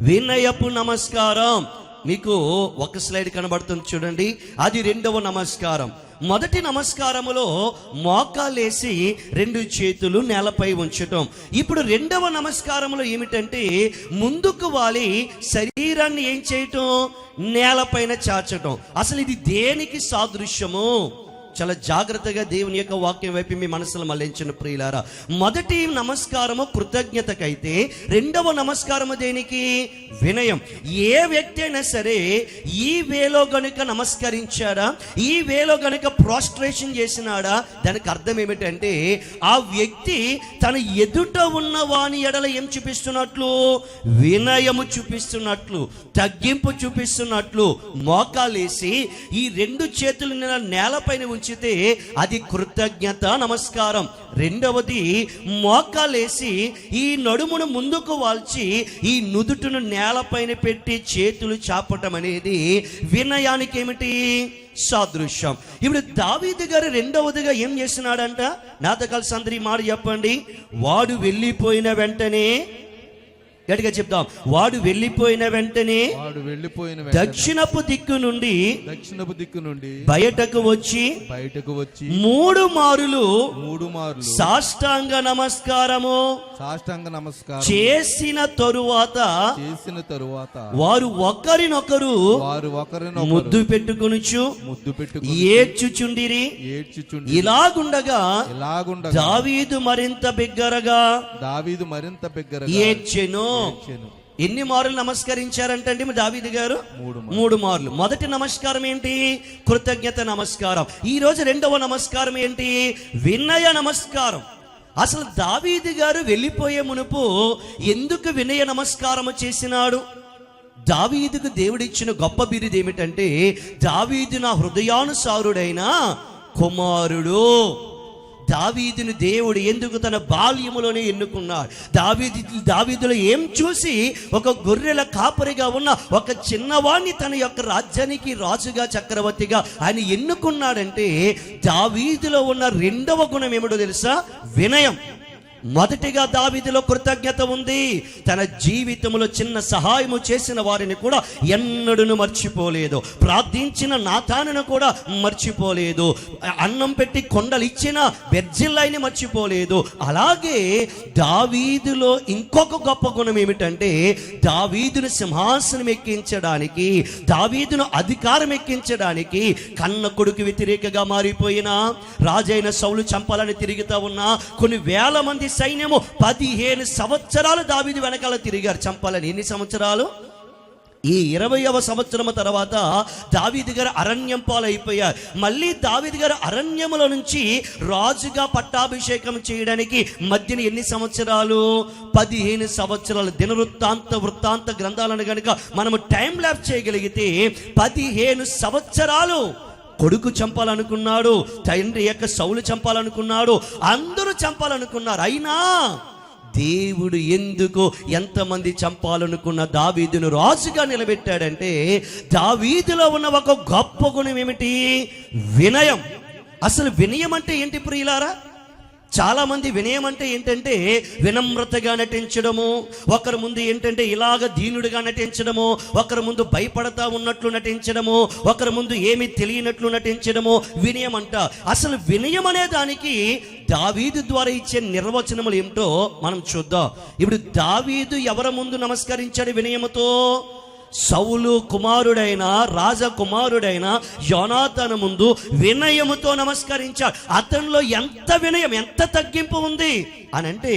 వినయపు నమస్కారం. మీకు ఒక స్లైడ్ కనబడుతుంది చూడండి, అది రెండవ నమస్కారం. మొదటి నమస్కారములో మోకాలేసి 2 చేతులు నేలపై ఉంచటం. ఇప్పుడు రెండవ నమస్కారములో ఏమిటంటే ముందుకు వాలి శరీరాన్ని ఏం చేయటం, నేలపైన చాచటం. అసలు ఇది దేనికి సాదృశ్యము? చాలా జాగ్రత్తగా దేవుని యొక్క వాక్యం వైపు మీ మనసులో మళ్ళించిన ప్రియులారా, మొదటి నమస్కారము కృతజ్ఞతకైతే రెండవ నమస్కారము దేనికి? వినయం. ఏ వ్యక్తి అయినా సరే ఈ వేలో గనుక నమస్కరించాడా, ఈ వేలో గనుక ప్రాస్ట్రేషన్ చేసినాడా, దానికి అర్థం ఏమిటంటే ఆ వ్యక్తి తన ఎదుట ఉన్న వాని ఎడల ఏం చూపిస్తున్నట్లు? వినయము చూపిస్తున్నట్లు, తగ్గింపు చూపిస్తున్నట్లు. మోకాలేసి ఈ 2 చేతులు నేలపైన ఉంచితే అది కృతజ్ఞత నమస్కారం. రెండవది మోకాలేసి ఈ నడుమును ముందుకు వాల్చి ఈ నుదుటును నేలపైన పెట్టి చేతులు చాపటం అనేది వినయానికి ఏమిటి? సాదృశ్యం. ఇప్పుడు దావీదు గారు రెండవదిగా ఏం చేస్తున్నాడంట? నాతో కలిసి అందరి మాట చెప్పండి. వాడు వెళ్ళిపోయిన వెంటనే, గట్టిగా చెప్తాం, వాడు వెళ్ళిపోయిన వెంటనే దక్షిణపు దిక్కు నుండి బయటకు వచ్చి 3 మారులు సాష్టాంగ నమస్కారము చేసిన తరువాత వారు ఒకరినొకరు ముద్దు పెట్టుకొనుచు ఏడ్చుచుండిరి. ఇలాగుండగా దావీదు మరింత బిగ్గరగా ఏడ్చెను. ఎన్ని మారులు నమస్కరించారంటే దావీదు గారు? 3 మార్లు. మొదటి నమస్కారం ఏంటి? కృతజ్ఞత నమస్కారం. ఈ రోజు రెండవ నమస్కారం ఏంటి? వినయ నమస్కారం. అసలు దావీదు గారు వెళ్ళిపోయే మునుపు ఎందుకు వినయ నమస్కారం చేసినాడు? దావీదుకు దేవుడిచ్చిన గొప్ప బిరుదు ఏమిటంటే దావీదు నా హృదయానుసారుడైన కుమారుడు. దావీదును దేవుడు ఎందుకు తన బాల్యములోనే ఎన్నుకున్నాడు? దావీదులో ఏం చూసి ఒక గొర్రెల కాపరిగా ఉన్న ఒక చిన్నవాణ్ణి తన యొక్క రాజ్యానికి రాజుగా, చక్రవర్తిగా ఆయన ఎన్నుకున్నాడంటే దావీదులో ఉన్న రెండవ గుణం ఏమిటో తెలుసా? వినయం. మొదటిగా దావీదులో కృతజ్ఞత ఉంది. తన జీవితంలో చిన్న సహాయము చేసిన వారిని కూడా ఎన్నడూ మర్చిపోలేదు. ప్రార్థించిన నాతానును కూడా మర్చిపోలేదు. అన్నం పెట్టి కొండలు ఇచ్చిన బెర్జిల్లాయిని మర్చిపోలేదు. అలాగే దావీదులో ఇంకొక గొప్ప గుణం ఏమిటంటే దావీదును సింహాసనం ఎక్కించడానికి, దావీదును అధికారం ఎక్కించడానికి కన్న కొడుకు వ్యతిరేకగా మారిపోయిన రాజైన సౌలు చంపాలని తిరుగుతా ఉన్నా కొన్ని వేల మంది సైన్యము 15 సంవత్సరాలు దావీదు వెనకాల తిరిగారు చంపాలని. ఎన్ని సంవత్సరాలు? ఈ 20వ సంవత్సరము తర్వాత దావీదు గారు అరణ్యం పాలైపోయారు. మళ్ళీ దావీదు గారు అరణ్యముల నుంచి రాజుగా పట్టాభిషేకం చేయడానికి మధ్యన ఎన్ని సంవత్సరాలు? 15 సంవత్సరాలు. వృత్తాంత గ్రంథాలను కనుక మనము టైం ల్యాప్ చేయగలిగితే 15 సంవత్సరాలు కొడుకు చంపాలనుకున్నాడు, తండ్రి యొక్క సౌలు చంపాలనుకున్నాడు, అందరూ చంపాలనుకున్నారు. అయినా దేవుడు ఎందుకు ఎంతమంది చంపాలనుకున్న దావీదును రాజుగా నిలబెట్టాడంటే దావీదులో ఉన్న ఒక గొప్ప గుణం ఏమిటి? వినయం. అసలు వినయం అంటే ఏంటి ప్రియులారా? చాలా మంది వినయం అంటే ఏంటంటే వినమ్రతగా నటించడము, ఒకరి ముందు ఏంటంటే ఇలాగ దీనుడిగా నటించడము, ఒకరి ముందు భయపడతా ఉన్నట్లు నటించడము, ఒకరి ముందు ఏమీ తెలియనట్లు నటించడము వినయం అంట. అసలు వినయం అనే దానికి దావీదు ద్వారా ఇచ్చే నిర్వచనములు ఏమిటో మనం చూద్దాం. ఇప్పుడు దావీదు ఎవరి ముందు నమస్కరించాడు వినయముతో? సౌలు కుమారుడైన రాజకుమారుడైన యోనాతాను ముందు వినయముతో నమస్కరించాడు. అతనిలో ఎంత వినయం, ఎంత తగ్గింపు ఉంది అని అంటే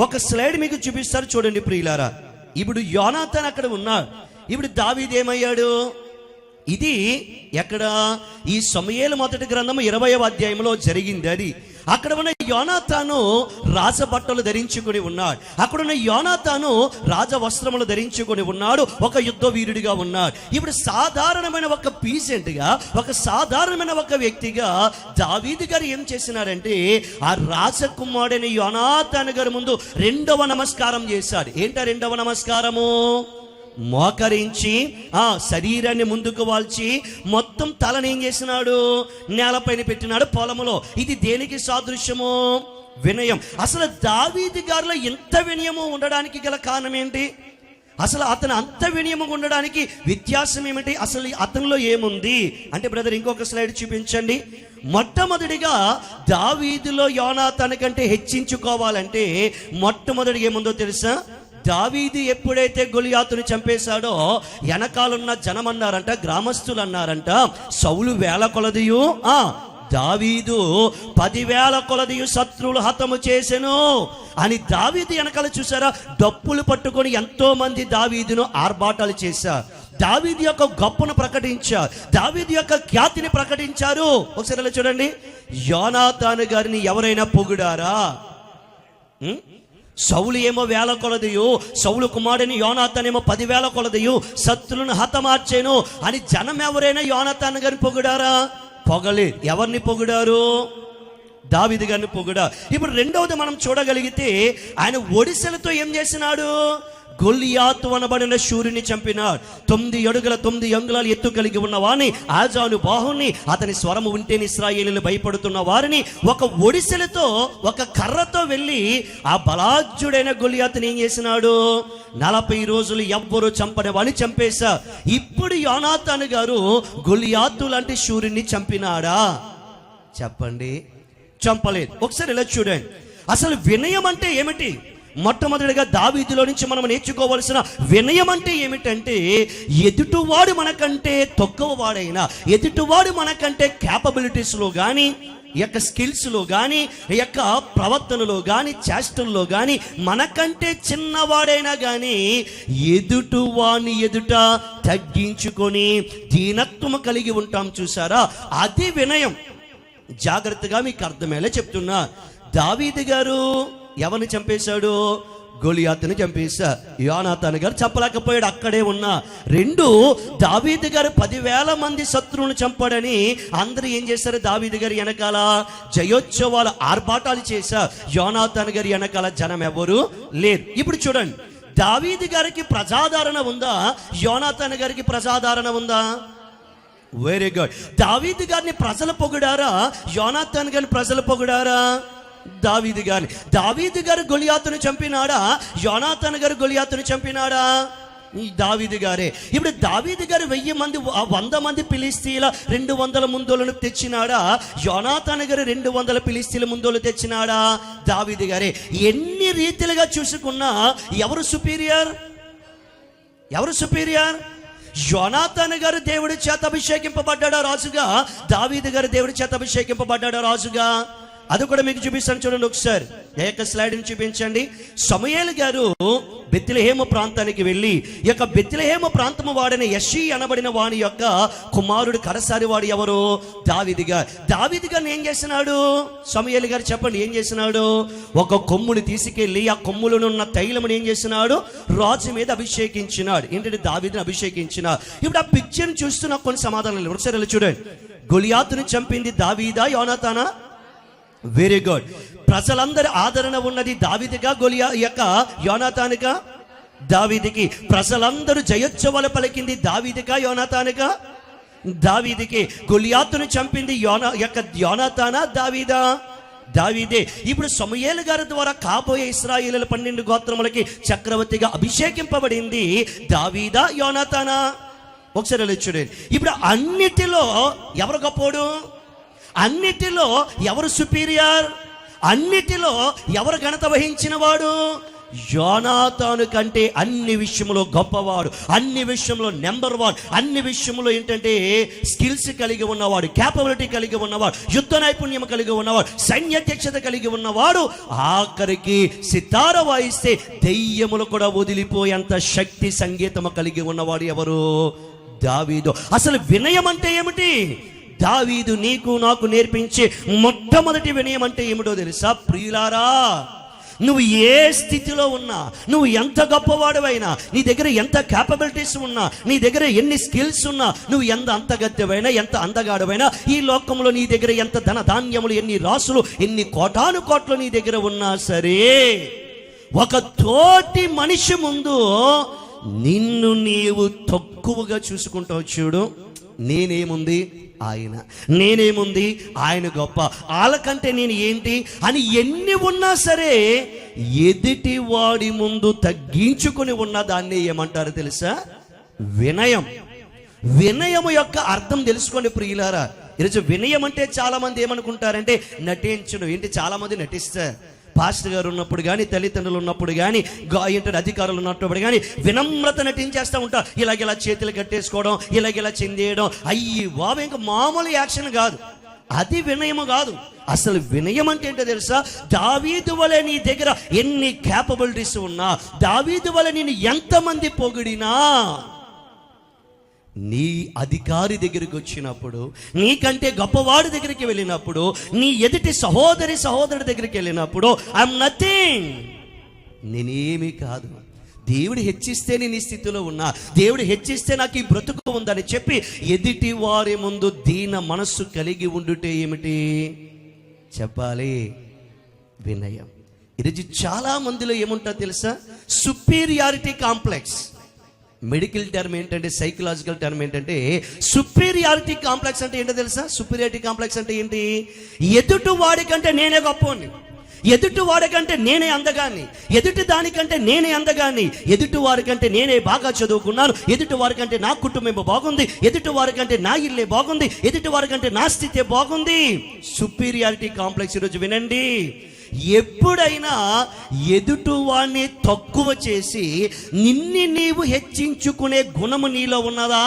ఒక స్లైడ్ మీకు చూపిస్తారు చూడండి ప్రియులారా. ఇప్పుడు యోనాతాను అక్కడ ఉన్నాడు. ఇప్పుడు దావీదు ఏమయ్యాడు? ఇది ఎక్కడ? ఈ సమూయేలు మొదటి గ్రంథము 20వ అధ్యాయంలో జరిగింది. అది అక్కడ ఉన్న యోనాతాను రాజబట్టలు ధరించుకుని ఉన్నాడు. అక్కడున్న యోనాతాను రాజ వస్త్రములు ధరించుకుని ఉన్నాడు. ఒక యుద్ధ వీరుడిగా ఉన్నాడు. ఇప్పుడు సాధారణమైన ఒక పీసెంట్గా, ఒక సాధారణమైన ఒక వ్యక్తిగా దావీదు గారు ఏం చేసినారంటే ఆ రాజకుమారుడైన యోనాతాను గారి ముందు రెండవ నమస్కారం చేశాడు. ఏంటా రెండవ నమస్కారము? మోకరించి ఆ శరీరాన్ని ముందుకు వాల్చి మొత్తం తలని ఏం చేసినాడు? నేలపైన పెట్టినాడు పొలములో. ఇది దేనికి సాదృశ్యము? వినయం. అసలు దావీదు గారిలో ఎంత వినయము ఉండడానికి గల కారణం ఏంటి? అసలు అతను అంత వినయముగా ఉండడానికి వ్యత్యాసం ఏమిటి? అసలు అతనిలో ఏముంది అంటే బ్రదర్ ఇంకొక స్లైడ్ చూపించండి. మొట్టమొదటిగా దావీదులో యోనాతాను కంటే హెచ్చించుకోవాలంటే మొట్టమొదటిగా ఏముందో తెలుసా? దావీదు ఎప్పుడైతే గొలియాతుని చంపేశాడో వెనకాలన్న జనం అన్నారంట, గ్రామస్తులు అన్నారంట, సౌలు వేల కొలదియు దావీదు 10,000 కొలదియు శత్రువులు హతము చేసెను అని దావీదు వెనకాల చూసారా, డప్పులు పట్టుకొని ఎంతో మంది దావీదును ఆర్భాటాలు చేశారు, దావీదు యొక్క గొప్పను ప్రకటించారు, దావీదు యొక్క ఖ్యాతిని ప్రకటించారు. ఒకసారి అలా చూడండి, యోనాతాను గారిని ఎవరైనా పొగిడారా? సౌలు ఏమో 1,000 కొలదియు, సౌలు కుమారుని యోనాతాను ఏమో 10,000 కొలదియు శత్రులను హతమార్చేను అని జనం ఎవరైనా యోనాతాను గారిని పొగిడారా? పొగలేదు. ఎవరిని పొగిడారు? దావీదు గారిని పొగిడారు. ఇప్పుడు రెండవది మనం చూడగలిగితే ఆయన ఒడిసెలతో ఏం చేసినాడు? గొలియాతు అనబడిన శూరుని చంపినాడు. 9 అడుగుల 9 అంగుళాలు ఎత్తు కలిగి ఉన్న వారిని, ఆజాను బాహుని, అతని స్వరము వింటేనే ఇశ్రాయేలీయులు భయపడుతున్న వారిని ఒక ఒడిసెలతో ఒక కర్రతో వెళ్ళి ఆ బలాజ్యుడైన గొలియాతుని ఏం చేసినాడు? 40 రోజులు ఎవ్వరు చంపని వాడిని చంపేశా. ఇప్పుడు యోనాతాను గారు గొలియాతు లాంటి శూరుని చంపినాడా? చెప్పండి, చంపలేదు. ఒకసారి ఇలా చూడండి, అసలు వినయం అంటే ఏమిటి? మొట్టమొదటిగా దావీదులో నుంచి మనం నేర్చుకోవాల్సిన వినయం అంటే ఏమిటంటే, ఎదుటివాడు మనకంటే తక్కువ వాడైనా, ఎదుటివాడు మనకంటే క్యాపబిలిటీస్లో కానీ, యొక్క స్కిల్స్లో కానీ, యొక్క ప్రవర్తనలో కానీ, చేష్టల్లో కానీ మనకంటే చిన్నవాడైనా కానీ ఎదుటివాణ్ణి ఎదుట తగ్గించుకొని దీనత్వము కలిగి ఉంటాం చూసారా, అది వినయం. జాగ్రత్తగా మీకు అర్థమయ్యేలా చెప్తున్నా. దావీదు గారు ఎవరిని చంపేశాడు? గొలియాతుని చంపేశా. యోనాతాను గారు చెప్పలేకపోయాడు, అక్కడే ఉన్నా. 2, దావీదు గారు 10,000 మంది శత్రువులను చంపాడని అందరూ ఏం చేశారు? దావీదు గారి వెనకాల జయోత్సవాలు ఆర్భాటాలు చేశా. యోనాతాను గారి వెనకాల జనం ఎవరు లేరు. ఇప్పుడు చూడండి, దావీదు గారికి ప్రజాదరణ ఉందా? యోనాతాను గారికి ప్రజాదరణ ఉందా? Very good. దావీదు గారిని ప్రజలు పొగిడారా? యోనాతాను గారిని ప్రజలు పొగిడారా? దావీదు గారు గొలియాతుని చంపినాడా? యోనాతాను గారు గొలియాతుని చంపినాడా? దావీదు గారే. ఇప్పుడు దావీదు గారు 1000 మంది 100 మంది ఫిలిస్తీన్ల 200 ముందోలను తెచ్చినాడా? యోనాతాను గారు 200 ఫిలిస్తీన్ల ముందోలు తెచ్చినాడా? దావీదు గారే. ఎన్ని రీతిలుగా చూసుకున్నా ఎవరు సుపీరియర్? ఎవరు సుపీరియర్? యోనాతాను గారు దేవుడి చేత అభిషేకింపబడ్డాడా రాజుగా? దావీదు గారు దేవుడి చేత అభిషేకింపబడ్డాడా రాజుగా? అది కూడా మీకు చూపిస్తాను చూడండి. ఒకసారి ఏక స్లైడ్ని చూపించండి. సమూయేలు గారు బెత్లెహేము ప్రాంతానికి వెళ్ళి, ఈ యొక్క బెత్లెహేము ప్రాంతము వాడిన యెషీ అనబడిన వాని యొక్క కుమారుడు కడసారి వాడు ఎవరు? దావీదు గారు. దావీదు గారిని ఏం చేసినాడు? సమూయేలు గారు చెప్పండి, ఏం చేసినాడు? ఒక కొమ్ముని తీసుకెళ్ళి ఆ కొమ్ములను తైలముని ఏం చేసినాడు? రాజు మీద అభిషేకించినాడు. ఏంటంటే దావీదుని అభిషేకించినాడు. ఇప్పుడు ఆ పిక్చర్ని చూస్తూ నాకు కొన్ని సమాధానాలు ఒకసారి చూడండి. గొలియాతుని చంపింది దావీదా, యోనాతానా? Very good. ప్రజలందరి ఆదరణ ఉన్నది దావీదుగా, యోనాతానుగా? దావీదుకి. ప్రజలందరూ జయోత్సవాలు పలికింది దావీదుగా, యోనాతానుగా? దావీదుకి. గొలియాతుని చంపింది యోనాతానా, దావీదా? దావీదే. ఇప్పుడు సమూయేలు గారి ద్వారా కాబోయే ఇశ్రాయేలీయుల 12 గోత్రములకి చక్రవర్తిగా అభిషేకింపబడింది దావీదా, యోనాతానా? ఒకసారి చూడండి. ఇప్పుడు అన్నిటిలో ఎవరు గొప్పోడు? అన్నిటిలో ఎవరు సుపీరియర్? అన్నిటిలో ఎవరు ఘనత వహించిన వాడు? యోనాతాను కంటే అన్ని విషయంలో గొప్పవాడు, అన్ని విషయంలో నెంబర్ 1, అన్ని విషయంలో ఏంటంటే స్కిల్స్ కలిగి ఉన్నవాడు, క్యాపబిలిటీ కలిగి ఉన్నవాడు, యుద్ధ నైపుణ్యం కలిగి ఉన్నవాడు, సైన్యాధ్యక్షత కలిగి ఉన్నవాడు. ఆఖరికి సితార వాయిస్తే దెయ్యములు కూడా వదిలిపోయేంత శక్తి సంగీతము కలిగి ఉన్నవాడు ఎవరు? దావీదు. అసలు వినయం అంటే ఏమిటి? దావీదు నీకు నాకు నేర్పించే మొట్టమొదటి వినయం అంటే ఏమిటో తెలుసా? ప్రియులారా, నువ్వు ఏ స్థితిలో ఉన్నా, నువ్వు ఎంత గొప్పవాడువైనా, నీ దగ్గర ఎంత క్యాపబిలిటీస్ ఉన్నా, నీ దగ్గర ఎన్ని స్కిల్స్ ఉన్నా, నువ్వు ఎంత అంతగత్తెవైనా, ఎంత అందగాడువైనా, ఈ లోకంలో నీ దగ్గర ఎంత ధన ధాన్యములు, ఎన్ని రాసులు, ఎన్ని కోటాను కోట్లు నీ దగ్గర ఉన్నా సరే, ఒక తోటి మనిషి ముందు నిన్ను నీవు తక్కువగా చూసుకుంటావు చూడు, నేనేముంది ఆయన, నేనేముంది ఆయన గొప్ప, వాళ్ళకంటే నేను ఏంటి అని ఎన్ని ఉన్నా సరే ఎదుటి వాడి ముందు తగ్గించుకుని ఉన్న దాన్ని ఏమంటారు తెలుసా? వినయం. వినయము యొక్క అర్థం తెలుసుకోండి ప్రియులారా. ఈరోజు వినయం అంటే చాలా మంది ఏమనుకుంటారంటే నటించడం. ఏంటి, చాలా మంది నటిస్తారు. పాస్టర్ గారు ఉన్నప్పుడు కానీ, తల్లిదండ్రులు ఉన్నప్పుడు కానీ, ఏంటంటే అధికారులు ఉన్నప్పుడు కానీ వినమ్రత నటించేస్తూ ఉంటారు. ఇలాగ చేతులు కట్టేసుకోవడం, ఇలాగ చెందేయడం, అయ్యి బాబు ఇంకా మామూలు యాక్షన్ కాదు. అది వినయము కాదు. అసలు వినయం అంటే ఏంటో తెలుసా? దావీదు వలె నీ దగ్గర ఎన్ని క్యాపబిలిటీస్ ఉన్నా, దావీదు వలె నేను ఎంతమంది పొగిడినా, నీ అధికారి దగ్గరికి వచ్చినప్పుడు, నీకంటే గొప్పవాడి దగ్గరికి వెళ్ళినప్పుడు, నీ ఎదుటి సహోదరుడి దగ్గరికి వెళ్ళినప్పుడు, ఐఎమ్ నథింగ్, నేనేమీ కాదు. దేవుడు హెచ్చిస్తే నేను ఈ స్థితిలో ఉన్నా, దేవుడు హెచ్చిస్తే నాకు ఈ బ్రతుకు ఉందని చెప్పి ఎదుటి వారి ముందు దీన మనస్సు కలిగి ఉండుటే ఏమిటి చెప్పాలి? వినయం. ఈరోజు చాలా మందిలో ఏముంటుందో తెలుసా? Superiority complex. మెడికల్ టర్మ్ ఏంటంటే, సైకలాజికల్ టర్మ్ ఏంటంటే సుపీరియారిటీ కాంప్లెక్స్ అంటే ఏంటో తెలుసా? సుపీరియారిటీ కాంప్లెక్స్ అంటే ఏంటి? ఎదుటి వాడికంటే నేనే గొప్పవాడిని, ఎదుటి వాడికంటే నేనే అందగాన్ని, ఎదుటి దానికంటే నేనే అందగాన్ని, ఎదుటి వారికంటే నేనే బాగా చదువుకున్నాను, ఎదుటి వారికంటే నా కుటుంబం బాగుంది, ఎదుటి వారికంటే నా ఇల్లే బాగుంది, ఎదుటి వారికంటే నా స్థితే బాగుంది. Superiority complex. ఈరోజు వినండి, ఎప్పుడైనా ఎదుటివాణ్ణి తక్కువ చేసి నిన్ను నీవు హెచ్చించుకునే గుణము నీలో ఉన్నదా?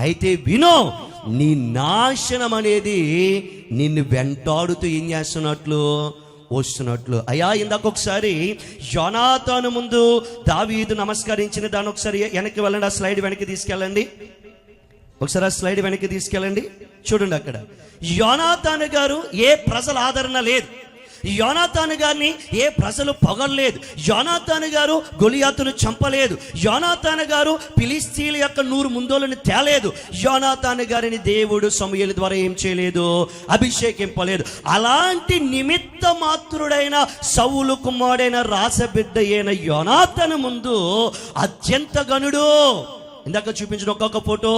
అయితే వినో, నీ నాశనం అనేది నిన్ను వెంటాడుతూ ఏం చేస్తున్నట్లు వస్తున్నట్లు. అయ్యా, ఇందాక ఒకసారి యోనాతాను ముందు దావీదు నమస్కరించిన దాన్ని ఒకసారి వెనక్కి వెళ్ళండి. ఆ స్లైడ్ వెనక్కి తీసుకెళ్ళండి. ఒకసారి ఆ స్లైడ్ వెనక్కి తీసుకెళ్ళండి. చూడండి, అక్కడ యోనాతాను గారు ఏ ప్రజల ఆదరణ లేదు, యోనాతాను గారిని ఏ ప్రజలు పొగడలేదు, యోనాతాను గారు గొలియాతును చంపలేదు, యోనాతాను గారు ఫిలిష్తీయుల యొక్క 100 ముందోలను తేలేదు, యోనాతాను గారిని దేవుడు సమూయేలు ద్వారా ఏం చేయలేదు? అభిషేకింపలేదు. అలాంటి నిమిత్త మాత్రుడైన సౌలు కుమారుడైన రాజబిడ్డ అయిన యోనాతాను ముందు అత్యంత గనుడు. ఇందాక చూపించిన ఒక్కొక్క ఫోటో,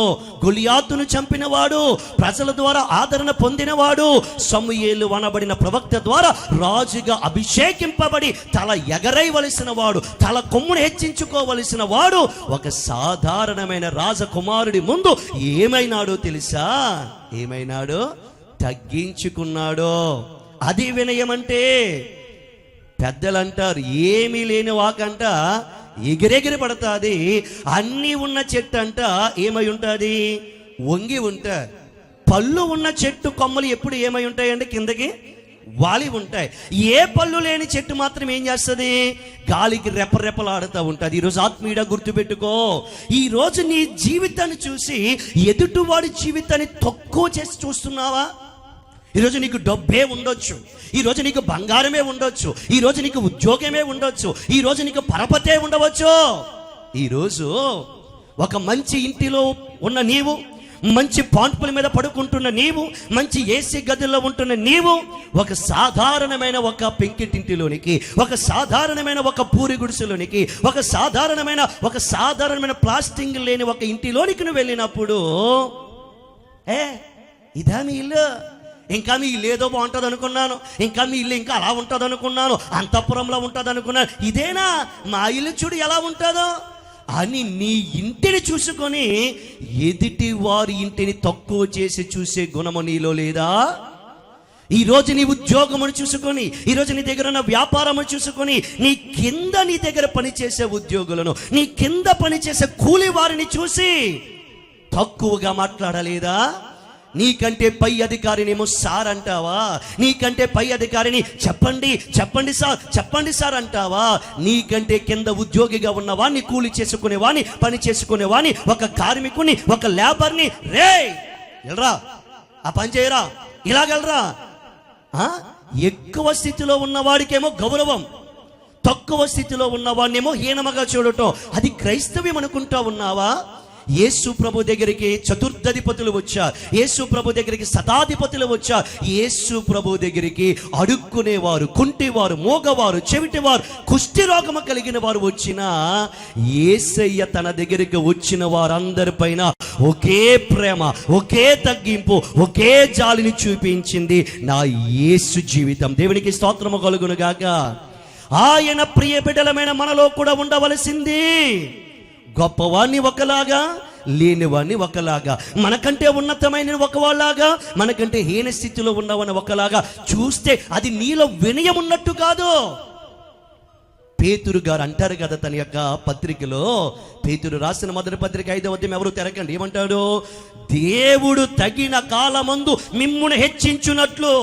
గొలియాతును చంపినవాడు, ప్రజల ద్వారా ఆదరణ పొందినవాడు, సమూయేలు అనబడిన ప్రవక్త ద్వారా రాజుగా అభిషేకింపబడి తల ఎగరైవలసిన వాడు, తల కొమ్మును హెచ్చించుకోవలసిన వాడు ఒక సాధారణమైన రాజకుమారుడి ముందు ఏమైనాడో తెలుసా? ఏమైనాడో? తగ్గించుకున్నాడో. అది వినయం అంటే. పెద్దలు అంటారు, ఏమీ లేని వాకంట ఎగిరెగిరి పడతాది, అన్నీ ఉన్న చెట్టు అంట ఏమై ఉంటుంది? వంగి ఉంటాయి. పళ్ళు ఉన్న చెట్టు కొమ్మలు ఎప్పుడు ఏమై ఉంటాయండి? కిందకి వాలి ఉంటాయి. ఏ పళ్ళు లేని చెట్టు మాత్రం ఏం చేస్తుంది? గాలికి రెపరెపలాడుతూ ఉంటుంది. ఈరోజు ఆత్మీయుడా గుర్తుపెట్టుకో, ఈరోజు నీ జీవితాన్ని చూసి ఎదుటివాడి జీవితాన్ని తక్కువ చేసి చూస్తున్నావా? ఈరోజు నీకు డబ్బే ఉండొచ్చు, ఈరోజు నీకు బంగారమే ఉండొచ్చు, ఈరోజు నీకు ఉద్యోగమే ఉండొచ్చు, ఈరోజు నీకు పరపతే ఉండవచ్చు. ఈరోజు ఒక మంచి ఇంటిలో ఉన్న నీవు, మంచి పాన్పుల మీద పడుకుంటున్న నీవు, మంచి ఏసీ గదుల్లో ఉంటున్న నీవు, ఒక సాధారణమైన ఒక పెంకిటింటిలోనికి, ఒక సాధారణమైన ఒక పూరి గుడిసెలోనికి, ఒక సాధారణమైన ప్లాస్టింగ్ లేని ఒక ఇంటిలోనికి నువ్వు వెళ్ళినప్పుడు, ఇదా మీ ఇల్లు? ఇంకా మీ ఇల్లు ఏదో బాగుంటుంది అనుకున్నాను, ఇంకా మీ ఇల్లు ఇంకా అలా ఉంటుంది అనుకున్నాను, అంతఃపురంలో ఉంటుంది అనుకున్నాను, ఇదేనా మా ఇల్లు? చూడు ఎలా ఉంటుందో అని నీ ఇంటిని చూసుకొని ఎదుటి వారి ఇంటిని తక్కువ చేసి చూసే గుణము నీలో లేదా? ఈరోజు నీ ఉద్యోగమును చూసుకొని, ఈరోజు నీ దగ్గర ఉన్న వ్యాపారము చూసుకొని, నీ దగ్గర పనిచేసే ఉద్యోగులను, నీ కింద పనిచేసే కూలి వారిని చూసి తక్కువగా మాట్లాడలేదా? నీకంటే పై అధికారినేమో సార్ అంటావా? నీకంటే పై అధికారిని చెప్పండి సార్ అంటావా? నీకంటే కింద ఉద్యోగిగా ఉన్నవాడిని, కూలి చేసుకునేవాడిని, పని చేసుకునేవాడిని, ఒక కార్మికుని, ఒక లేబర్ని, రే వెళ్ళరా, ఆ పని చేయరా, ఇలాగెళ్ళరా. ఎక్కువ స్థితిలో ఉన్నవాడికేమో గౌరవం, తక్కువ స్థితిలో ఉన్నవాడినేమో హీనముగా చూడటం. అది క్రైస్తవ్యం అనుకుంటా ఉన్నావా? యేసు ప్రభు దగ్గరికి చతుర్థధిపతులు వచ్చారు, యేసు ప్రభు దగ్గరికి శతాధిపతులు వచ్చారు, యేసు ప్రభు దగ్గరికి అడుక్కునేవారు, కుంటివారు, మోగవారు, చెవిటివారు, కుష్టి రోగము కలిగిన వారు వచ్చినా యేసయ్య తన దగ్గరికి వచ్చిన వారందరిపైన ఒకే ప్రేమ, ఒకే తగ్గింపు, ఒకే జాలిని చూపించింది నా యేసు జీవితం. దేవునికి స్తోత్రము కలుగును గాక. ఆయన ప్రియ బిడ్డలమైన మనలో కూడా ఉండవలసింది. గొప్పవాణ్ణి ఒకలాగా, లేనివాణ్ణి ఒకలాగా, మనకంటే ఉన్నతమైన ఒకలాగా, మనకంటే హీన స్థితిలో ఉన్నవని ఒకలాగా చూస్తే అది నీలో వినయం ఉన్నట్టు కాదు. పేతురు గారు అంటారు కదా తన యొక్క పత్రికలో, పేతురు రాసిన మొదటి పత్రిక 5వ అధ్యాయం ఎవరు తెరకండి, ఏమంటాడు? దేవుడు తగిన కాలమందు మిమ్మును హెచ్చించున్నట్లు.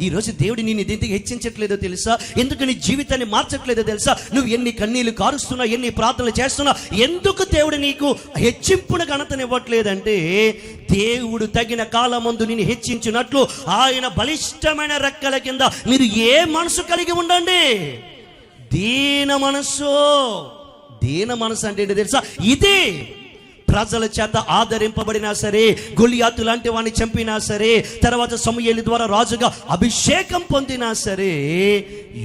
ఈరోజు దేవుడు నేను ఎందుకు హెచ్చించట్లేదో తెలుసా? ఎందుకు నీ జీవితాన్ని మార్చట్లేదో తెలుసా? నువ్వు ఎన్ని కన్నీళ్లు కారుస్తున్నా, ఎన్ని ప్రార్థనలు చేస్తున్నా, ఎందుకు దేవుడు నీకు హెచ్చింపున ఘనతనివ్వట్లేదంటే, దేవుడు తగిన కాలమందు నిన్ను హెచ్చించినట్లు ఆయన బలిష్టమైన రెక్కల కింద మీరు ఏ మనసు కలిగి ఉండండి? దీన మనసు. దీన మనసు అంటే ఏంటి తెలుసా? ఇది ప్రజల చేత ఆదరింపబడినా సరే, గొలియాతు లాంటి వాడిని చంపినా సరే, తర్వాత సమూయేలు ద్వారా రాజుగా అభిషేకం పొందినా సరే,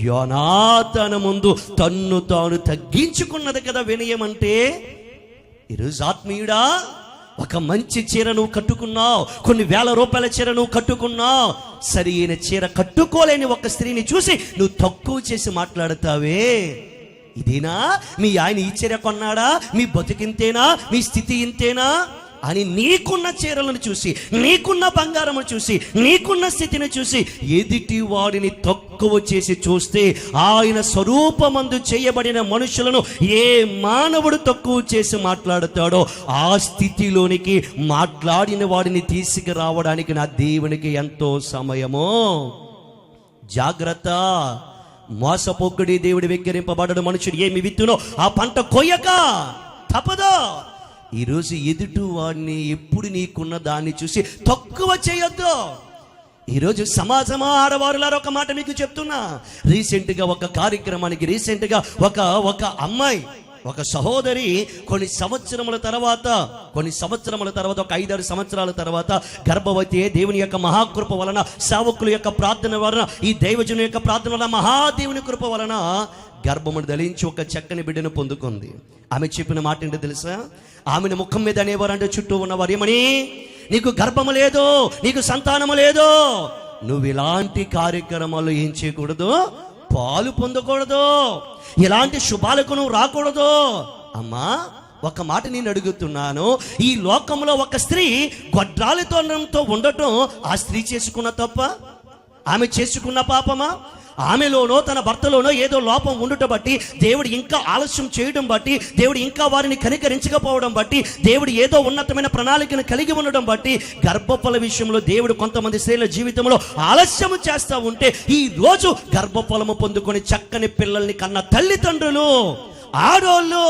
యోనాతాను ముందు తన్ను తాను తగ్గించుకున్నది కదా వినయం అంటే. ఈరోజు ఆత్మీయుడా, ఒక మంచి చీర నువ్వు కట్టుకున్నావు, కొన్ని వేల రూపాయల చీర నువ్వు కట్టుకున్నావు, సరి అయిన చీర కట్టుకోలేని ఒక స్త్రీని చూసి నువ్వు తక్కువ చేసి మాట్లాడతావే. ఇదేనా మీ ఆయన ఈ చీర కొన్నాడా? మీ బతుకింతేనా? మీ స్థితి ఇంతేనా అని నీకున్న చీరలను చూసి, నీకున్న బంగారము చూసి, నీకున్న స్థితిని చూసి ఎదుటి వాడిని తక్కువ చేసి చూస్తే, ఆయన స్వరూపమందు చేయబడిన మనుషులను ఏ మానవుడు తక్కువ చేసి మాట్లాడతాడో ఆ స్థితిలోనికి మాట్లాడిన వాడిని తీసుకురావడానికి నా దేవునికి ఎంతో సమయమో. జాగ్రత్త. మోసపోకుడి దేవుడి వెక్కిరింపబడడు. మనుషుడు ఏమి విత్తునో ఆ పంట కొయ్యక తప్పదో. ఈరోజు ఎదుటి వాడిని ఎప్పుడు నీకున్న దాన్ని చూసి తక్కువ చేయొద్దు. ఈరోజు సమాజమా ఆడవారులారా, ఒక మాట మీకు చెప్తున్నా. రీసెంట్గా ఒక కార్యక్రమానికి, రీసెంట్గా ఒక అమ్మాయి, ఒక సహోదరి కొన్ని సంవత్సరముల తర్వాత ఒక 5-6 సంవత్సరాల తర్వాత గర్భవతి. దేవుని యొక్క మహాకృప వలన, సేవకుల యొక్క ప్రార్థన వలన, ఈ దైవజను యొక్క ప్రార్థన వలన, మహాదేవుని కృప వలన గర్భమును ధరించి ఒక చక్కని బిడ్డను పొందుకుంది. ఆమె చెప్పిన మాట ఏంటో తెలుసా? ఆమెను ముఖం మీద అనేవారంటే చుట్టూ ఉన్నవారు ఏమని? నీకు గర్భము లేదు, నీకు సంతానము లేదు, నువ్వు ఇలాంటి కార్యక్రమాలు ఏం చేయకూడదు, పాలు పొందకూడదు, ఇలాంటి శుభాలకు నువ్వు రాకూడదు. అమ్మా, ఒక మాట నేను అడుగుతున్నాను. ఈ లోకంలో ఒక స్త్రీ గొడ్రాలితోనంతో ఉండటం ఆ స్త్రీ చేసుకున్న తప్ప? ఆమె చేసుకున్న పాపమా? ఆమెలోనో తన భర్తలోనో ఏదో లోపం ఉండటం బట్టి, దేవుడు ఇంకా ఆలస్యం చేయడం బట్టి, దేవుడు ఇంకా వారిని కనికరించకపోవడం బట్టి, దేవుడు ఏదో ఉన్నతమైన ప్రణాళికను కలిగి ఉండడం బట్టి, గర్భఫల విషయంలో దేవుడు కొంతమంది స్త్రీల జీవితంలో ఆలస్యం చేస్తూ ఉంటే, ఈ రోజు గర్భఫలము పొందుకొని చక్కని పిల్లల్ని కన్న తల్లిదండ్రులు, ఆడోళ్ళు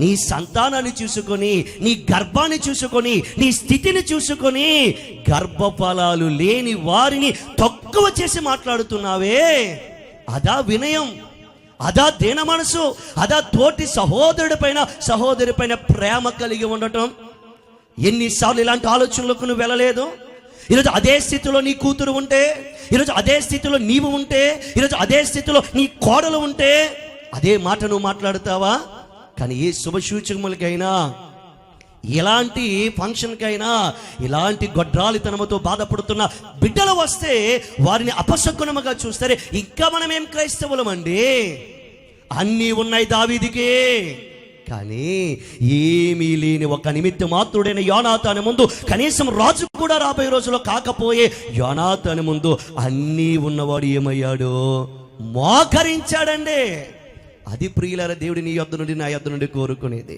నీ సంతానాన్ని చూసుకొని, నీ గర్భాన్ని చూసుకొని, నీ స్థితిని చూసుకొని గర్భఫలాలు లేని వారిని తక్కువ చేసి మాట్లాడుతున్నావే. అదా వినయం? అదా దీన మనసు? అదా తోటి సహోదరి పైన ప్రేమ కలిగి ఉండటం? ఎన్నిసార్లు ఇలాంటి ఆలోచనలకు నువ్వు వెళ్ళలేదు? ఈరోజు అదే స్థితిలో నీ కూతురు ఉంటే, ఈరోజు అదే స్థితిలో నీవు ఉంటే, ఈరోజు అదే స్థితిలో నీ కోడలు ఉంటే అదే మాట నువ్వు మాట్లాడతావా? కానీ ఏ శుభసూచకములకైనా, ఎలాంటి ఫంక్షన్కైనా, ఇలాంటి గొడ్రాలితనముతో బాధపడుతున్న బిడ్డలు వస్తే వారిని అపశకునముగా చూస్తారు. ఇంకా మనం ఏం క్రైస్తవులమండి? అన్నీ ఉన్నాయి దావీదుకే, కానీ ఏమీ లేని ఒక నిమిత్త మాత్రుడైన యోనాతాను ముందు, కనీసం రాజు కూడా రాబోయే రోజుల్లో కాకపోయే యోనాతాను ముందు అన్నీ ఉన్నవాడు ఏమయ్యాడు? మోకరించాడండి. అది ప్రియులారా దేవుడి నీ యొద్ద నుండి, నా యొద్ద నుండి కోరుకునేది.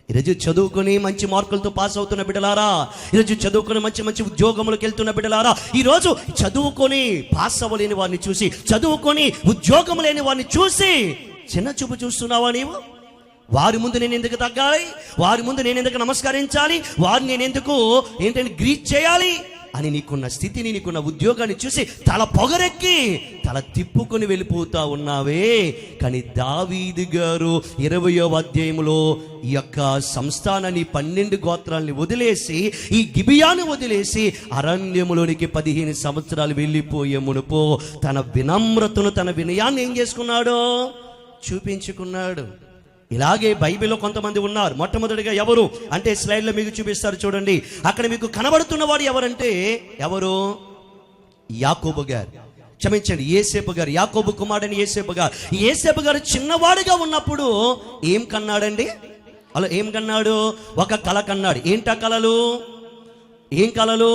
ఈరోజు చదువుకొని మంచి మార్కులతో పాస్ అవుతున్న బిడ్డలారా, ఈరోజు చదువుకొని మంచి మంచి ఉద్యోగములకు వెళ్తున్న బిడ్డలారా, ఈరోజు చదువుకొని పాస్ అవ్వలేని వారిని చూసి, చదువుకొని ఉద్యోగం లేని వారిని చూసి చిన్న చూపు చూస్తున్నావా నీవు? వారి ముందు నేను ఎందుకు తగ్గాలి? వారి ముందు నేను ఎందుకు నమస్కరించాలి? వారిని నేను ఎందుకు గ్రీట్ చేయాలి? అని నీకున్న స్థితిని, నీకున్న ఉద్యోగాన్ని చూసి తల పొగరెక్కి తల తిప్పుకొని వెళ్ళిపోతా ఉన్నావే. కానీ దావీదు గారు 20వ అధ్యాయంలో ఈ యొక్క సంస్థానాన్ని 12 గోత్రాలని వదిలేసి, ఈ గిబియాను వదిలేసి అరణ్యములోనికి 15 సంవత్సరాలు వెళ్ళిపోయే మునుపు తన వినమ్రతను, తన వినయాన్ని ఏం చేసుకున్నాడో చూపించుకున్నాడు. ఇలాగే బైబిల్లో కొంతమంది ఉన్నారు. మొట్టమొదటిగా ఎవరు అంటే స్లైడ్లో మీకు చూపిస్తారు చూడండి. అక్కడ మీకు కనబడుతున్నవాడు ఎవరంటే ఎవరు? యాకోబు గారు, క్షమించండి, యేసేపు గారు. యాకోబు కుమారుడని యేసేపు గారు. యేసేపు గారు చిన్నవాడిగా ఉన్నప్పుడు ఏం కన్నాడండి? అలా ఏం కన్నాడు? ఒక కళ కన్నాడు. ఏంటా కళలు? ఏం కళలు?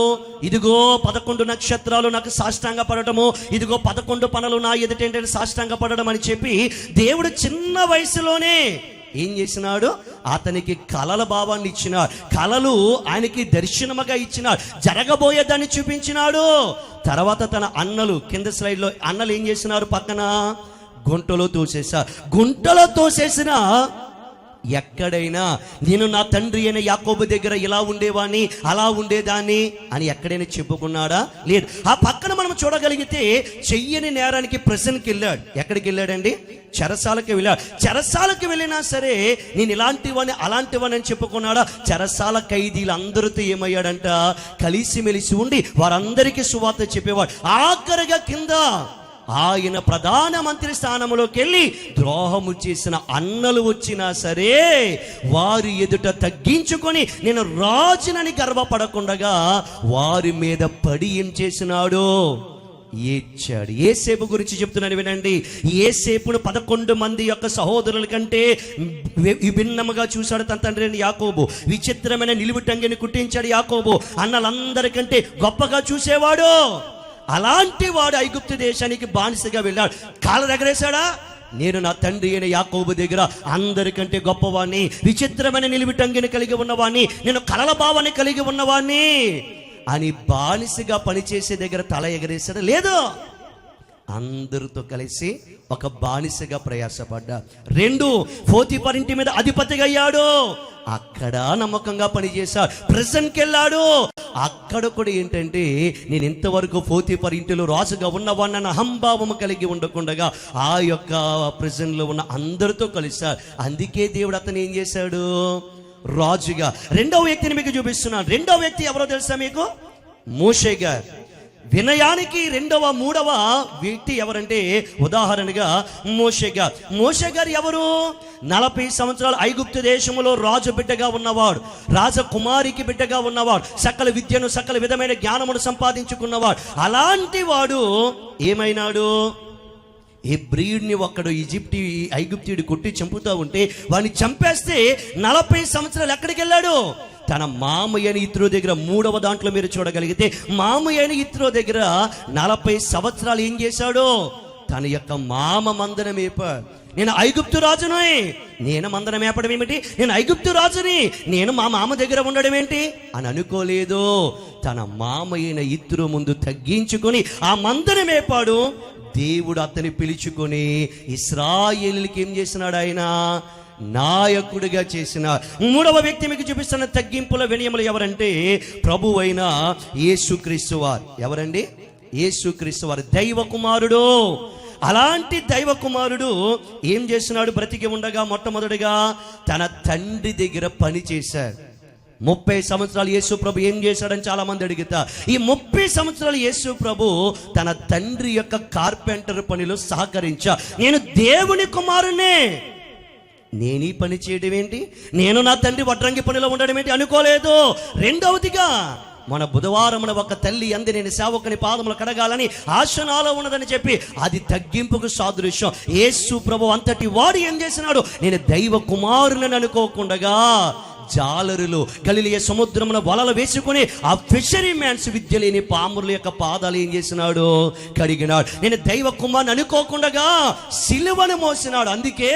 ఇదిగో 11 నక్షత్రాలు నాకు సాష్టాంగ పడటము, ఇదిగో 11 పనులు నా ఎదుటేంటంటే సాష్టాంగ పడడం అని చెప్పి దేవుడు చిన్న వయసులోనే ఏం చేసినాడు? అతనికి కళల భావాన్ని ఇచ్చినాడు. కళలు ఆయనకి దర్శనముగా ఇచ్చినాడు, జరగబోయేదాన్ని చూపించినాడు. తర్వాత తన అన్నలు, కింద స్లైడ్లో అన్నలు ఏం చేసినారు? పక్కన గుంటలో తోసేశారు. గుంటలో తోసేసిన ఎక్కడైనా నేను నా తండ్రి అయిన యాకోబు దగ్గర ఇలా ఉండేవాడిని, అలా ఉండేదాన్ని అని ఎక్కడైనా చెప్పుకున్నాడా? లేదు. ఆ పక్కన మనం చూడగలిగితే చెయ్యని నేరానికి ప్రెజెంట్కి వెళ్ళాడు. ఎక్కడికి వెళ్ళాడండి? చెరసాలకి వెళ్ళాడు. చెరసాలకి వెళ్ళినా సరే నేను ఇలాంటివాడిని, అలాంటివాడిని అని చెప్పుకున్నాడా? చెరసాల ఖైదీలు అందరితో ఏమయ్యాడంట? కలిసిమెలిసి ఉండి వారందరికీ సువార్త చెప్పేవాడు. ఆఖరిగా కింద ఆయన ప్రధానమంత్రి స్థానంలోకి వెళ్ళి ద్రోహము చేసిన అన్నలు వచ్చినా సరే వారి ఎదుట తగ్గించుకొని నేను రాజునని గర్వపడకుండగా వారి మీద పడి ఏం చేసినాడు? ఏడ్చాడు. యేసేపు గురించి చెప్తున్నాను వినండి. యేసేపును 11 మంది యొక్క సహోదరుల కంటే విభిన్నముగా చూశాడు తన తండ్రి అయిన యాకోబు. విచిత్రమైన నిలువుటంగిని కుట్టించాడు యాకోబు. అన్నలందరికంటే గొప్పగా చూసేవాడు. అలాంటి వాడు ఐగుప్తు దేశానికి బానిసగా వెళ్ళాడు. కాళ్ళ ఎగరేశాడా? నేను నా తండ్రి అయిన యాకోబు దగ్గర అందరికంటే గొప్పవాణ్ణి, విచిత్రమైన నిలువుటంగిని కలిగి ఉన్నవాణ్ణి, నేను కలల భావాన్ని కలిగి ఉన్నవాణ్ణి అని బానిసగా పనిచేసే దగ్గర తల ఎగరేశాడు? లేదు. అందరితో కలిసి ఒక బానిసగా ప్రయాసపడ్డా. 2 పోతీఫర్ ఇంటి మీద అధిపతిగా అయ్యాడు. అక్కడ నమ్మకంగా పనిచేశాడు. ప్రెజెంట్కి వెళ్ళాడు. అక్కడ కూడా ఏంటంటే నేను ఇంతవరకు పోతీఫర్ ఇంటిలో రాజుగా ఉన్నవాడిని అహంభావము కలిగి ఉండకుండగా ఆ యొక్క ప్రెజెంట్లో ఉన్న అందరితో కలిశాడు. అందుకే దేవుడు అతను ఏం చేశాడు? రాజుగా. 2వ వ్యక్తిని మీకు చూపిస్తున్నాను. 2వ వ్యక్తి ఎవరో తెలుసా మీకు? మోషే గారు. వినయానికి 2వ 3వ వ్యక్తి ఎవరంటే ఉదాహరణగా మోషే గారు. మోషే గారు ఎవరు? 40 సంవత్సరాలు ఐగుప్తు దేశంలో రాజు బిడ్డగా ఉన్నవాడు, రాజకుమారికి బిడ్డగా ఉన్నవాడు, సకల విద్యను, సకల విధమైన జ్ఞానమును సంపాదించుకున్నవాడు. అలాంటి వాడు ఏమైనాడు? హెబ్రీయుడిని ఒక్కడు ఐగుప్తీయుడు కొట్టి చంపుతూ ఉంటే వాడిని చంపేస్తే 40 సంవత్సరాలు ఎక్కడికి వెళ్ళాడు? తన మామయ్యని ఇత్రో దగ్గర 3వ దాంట్లో మీరు చూడగలిగితే మామయ్యని ఇత్రో దగ్గర 40 సంవత్సరాలు ఏం చేశాడో? తన యొక్క మామ మందరం మేపాడు. నేను ఐగుప్తు రాజుని, నేను మందరం మేపడం ఏమిటి? నేను ఐగుప్తు రాజుని, నేను మా మామ దగ్గర ఉండడం ఏంటి అని అనుకోలేదు. తన మామయ్యన ఇత్రో ముందు తగ్గించుకొని ఆ మందరం మేపాడు. దేవుడు అతని పిలుచుకొని ఇశ్రాయేలుకి ఏం చేసినాడు? ఆయన నాయకుడిగా చేసిన 3వ వ్యక్తి మీకు చూపిస్తున్న తగ్గింపుల వినయములు ఎవరంటే ప్రభువైన యేసుక్రీస్తు వారు. ఎవరండి? యేసుక్రీస్తు వారు దైవ కుమారుడు. అలాంటి దైవ కుమారుడు ఏం చేస్తున్నాడు? బ్రతికి ఉండగా మొట్టమొదటిగా తన తండ్రి దగ్గర పని చేశాడు. 30 సంవత్సరాలు యేసు ప్రభు ఏం చేశాడని చాలా మంది అడుగుతా. ఈ 30 సంవత్సరాలు యేసు ప్రభు తన తండ్రి యొక్క కార్పెంటర్ పనిలో సహకరించా. నేను దేవుని కుమారునే, నేను ఈ పని చేయడం ఏంటి, నేను నా తండ్రి వడ్రంగి పనిలో ఉండడం ఏంటి అనుకోలేదు. 2వదిగా మన బుధవారమున ఒక తల్లి అంది నేను సేవకుని పాదములు కడగాలని ఆశ నాలో ఉన్నదని చెప్పి అది తగ్గింపుకు సాదృశ్యం. యేసు ప్రభు అంతటి వాడు ఏం చేసినాడు? నేను దైవ కుమారుని అనుకోకుండగా జాలరులు గలిలయ సముద్రమున వలలు వేసుకుని ఆ ఫిషరీ మ్యాన్స్ విద్య లేని పాముల యొక్క పాదాలు ఏం చేసినాడు? కడిగినాడు. నేను దైవ కుమారుని అనుకోకుండగా సిలువను మోసినాడు. అందుకే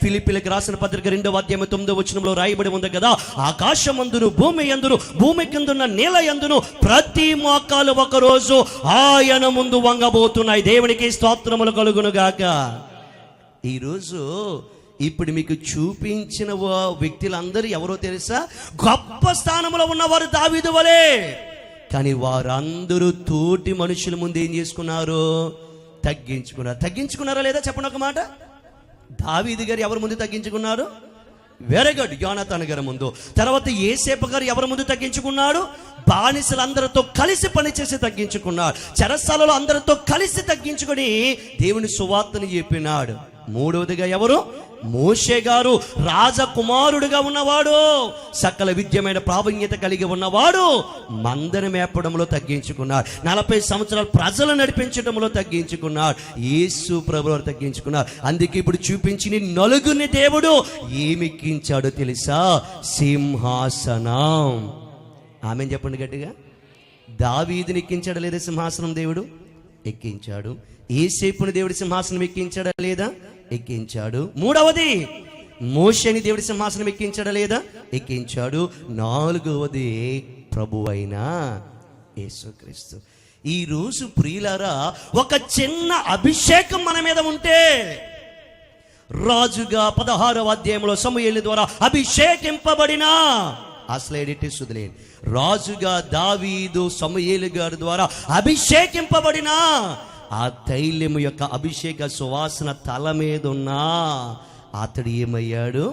ఫిలిప్పీలకు రాసిన పత్రిక 2వ అధ్యాయం 9వ వచనంలో రాయబడి ఉంది కదా, ఆకాశమందును భూమి యందును భూమి కిందున్న నేల యందును ప్రతి మోకాలు ఒకరోజు ఆయన ముందు వంగబోతున్నాయి. దేవునికి స్తోత్రములు కలుగును గాక. ఈరోజు ఇప్పుడు మీకు చూపించిన వ్యక్తులందరూ ఎవరో తెలుసా? గొప్ప స్థానంలో ఉన్నవారు దావీదు వలే. కానీ వారందరూ తోటి మనుషుల ముందు ఏం చేసుకున్నారు? తగ్గించుకున్నారా లేదా చెప్పండి ఒక మాట. దావీదు గారు ఎవరి ముందు తగ్గించుకున్నారు? వెరీ గుడ్, యోనాతాను గారి ముందు. తర్వాత యేసేపు గారు ఎవరి ముందు తగ్గించుకున్నాడు? బానిసలందరితో కలిసి పనిచేసి తగ్గించుకున్నాడు. చెరసాలలో అందరితో కలిసి తగ్గించుకొని దేవుని సువార్తను చెప్పినాడు. మూడవదిగా ఎవరు? మోషే గారు. రాజకుమారుడుగా ఉన్నవాడు, సకల విద్యమైన ప్రావీణ్యత కలిగి ఉన్నవాడు. మందను మేపడంలో తగ్గించుకున్నాడు. 40 సంవత్సరాలు ప్రజలు నడిపించడంలో తగ్గించుకున్నాడు. యేసు ప్రభువు తగ్గించుకున్నాడు. అందుకే ఇప్పుడు చూపించిన నలుగురిని దేవుడు ఏమిక్కించాడో తెలుసా? సింహాసనం. ఆమె చెప్పండి గట్టిగా. దావీదుని ఎక్కించాడా లేదా సింహాసనం? దేవుడు ఎక్కించాడు. యేసేపుని దేవుడి సింహాసనం ఎక్కించాడా లేదా? ఎక్కించాడు. మూడవది, మోషేని దేవుడి సింహాసనం ఎక్కించాడా లేదా? ఎక్కించాడు. నాలుగవది, ప్రభువైన యేసుక్రీస్తు. ఈరోజు ప్రియులారా, ఒక చిన్న అభిషేకం మన మీద ఉంటే, రాజుగా 16వ అధ్యాయంలో సమూయేలు ద్వారా అభిషేకింపబడిన, అసలేడిసుదిలేని రాజుగా దావీదు సమూయేలు గారి ద్వారా అభిషేకింపబడిన ఆ తైలము యొక్క అభిషేక సువాసన తల మీద ఉన్నా అతడు ఏమయ్యాడు?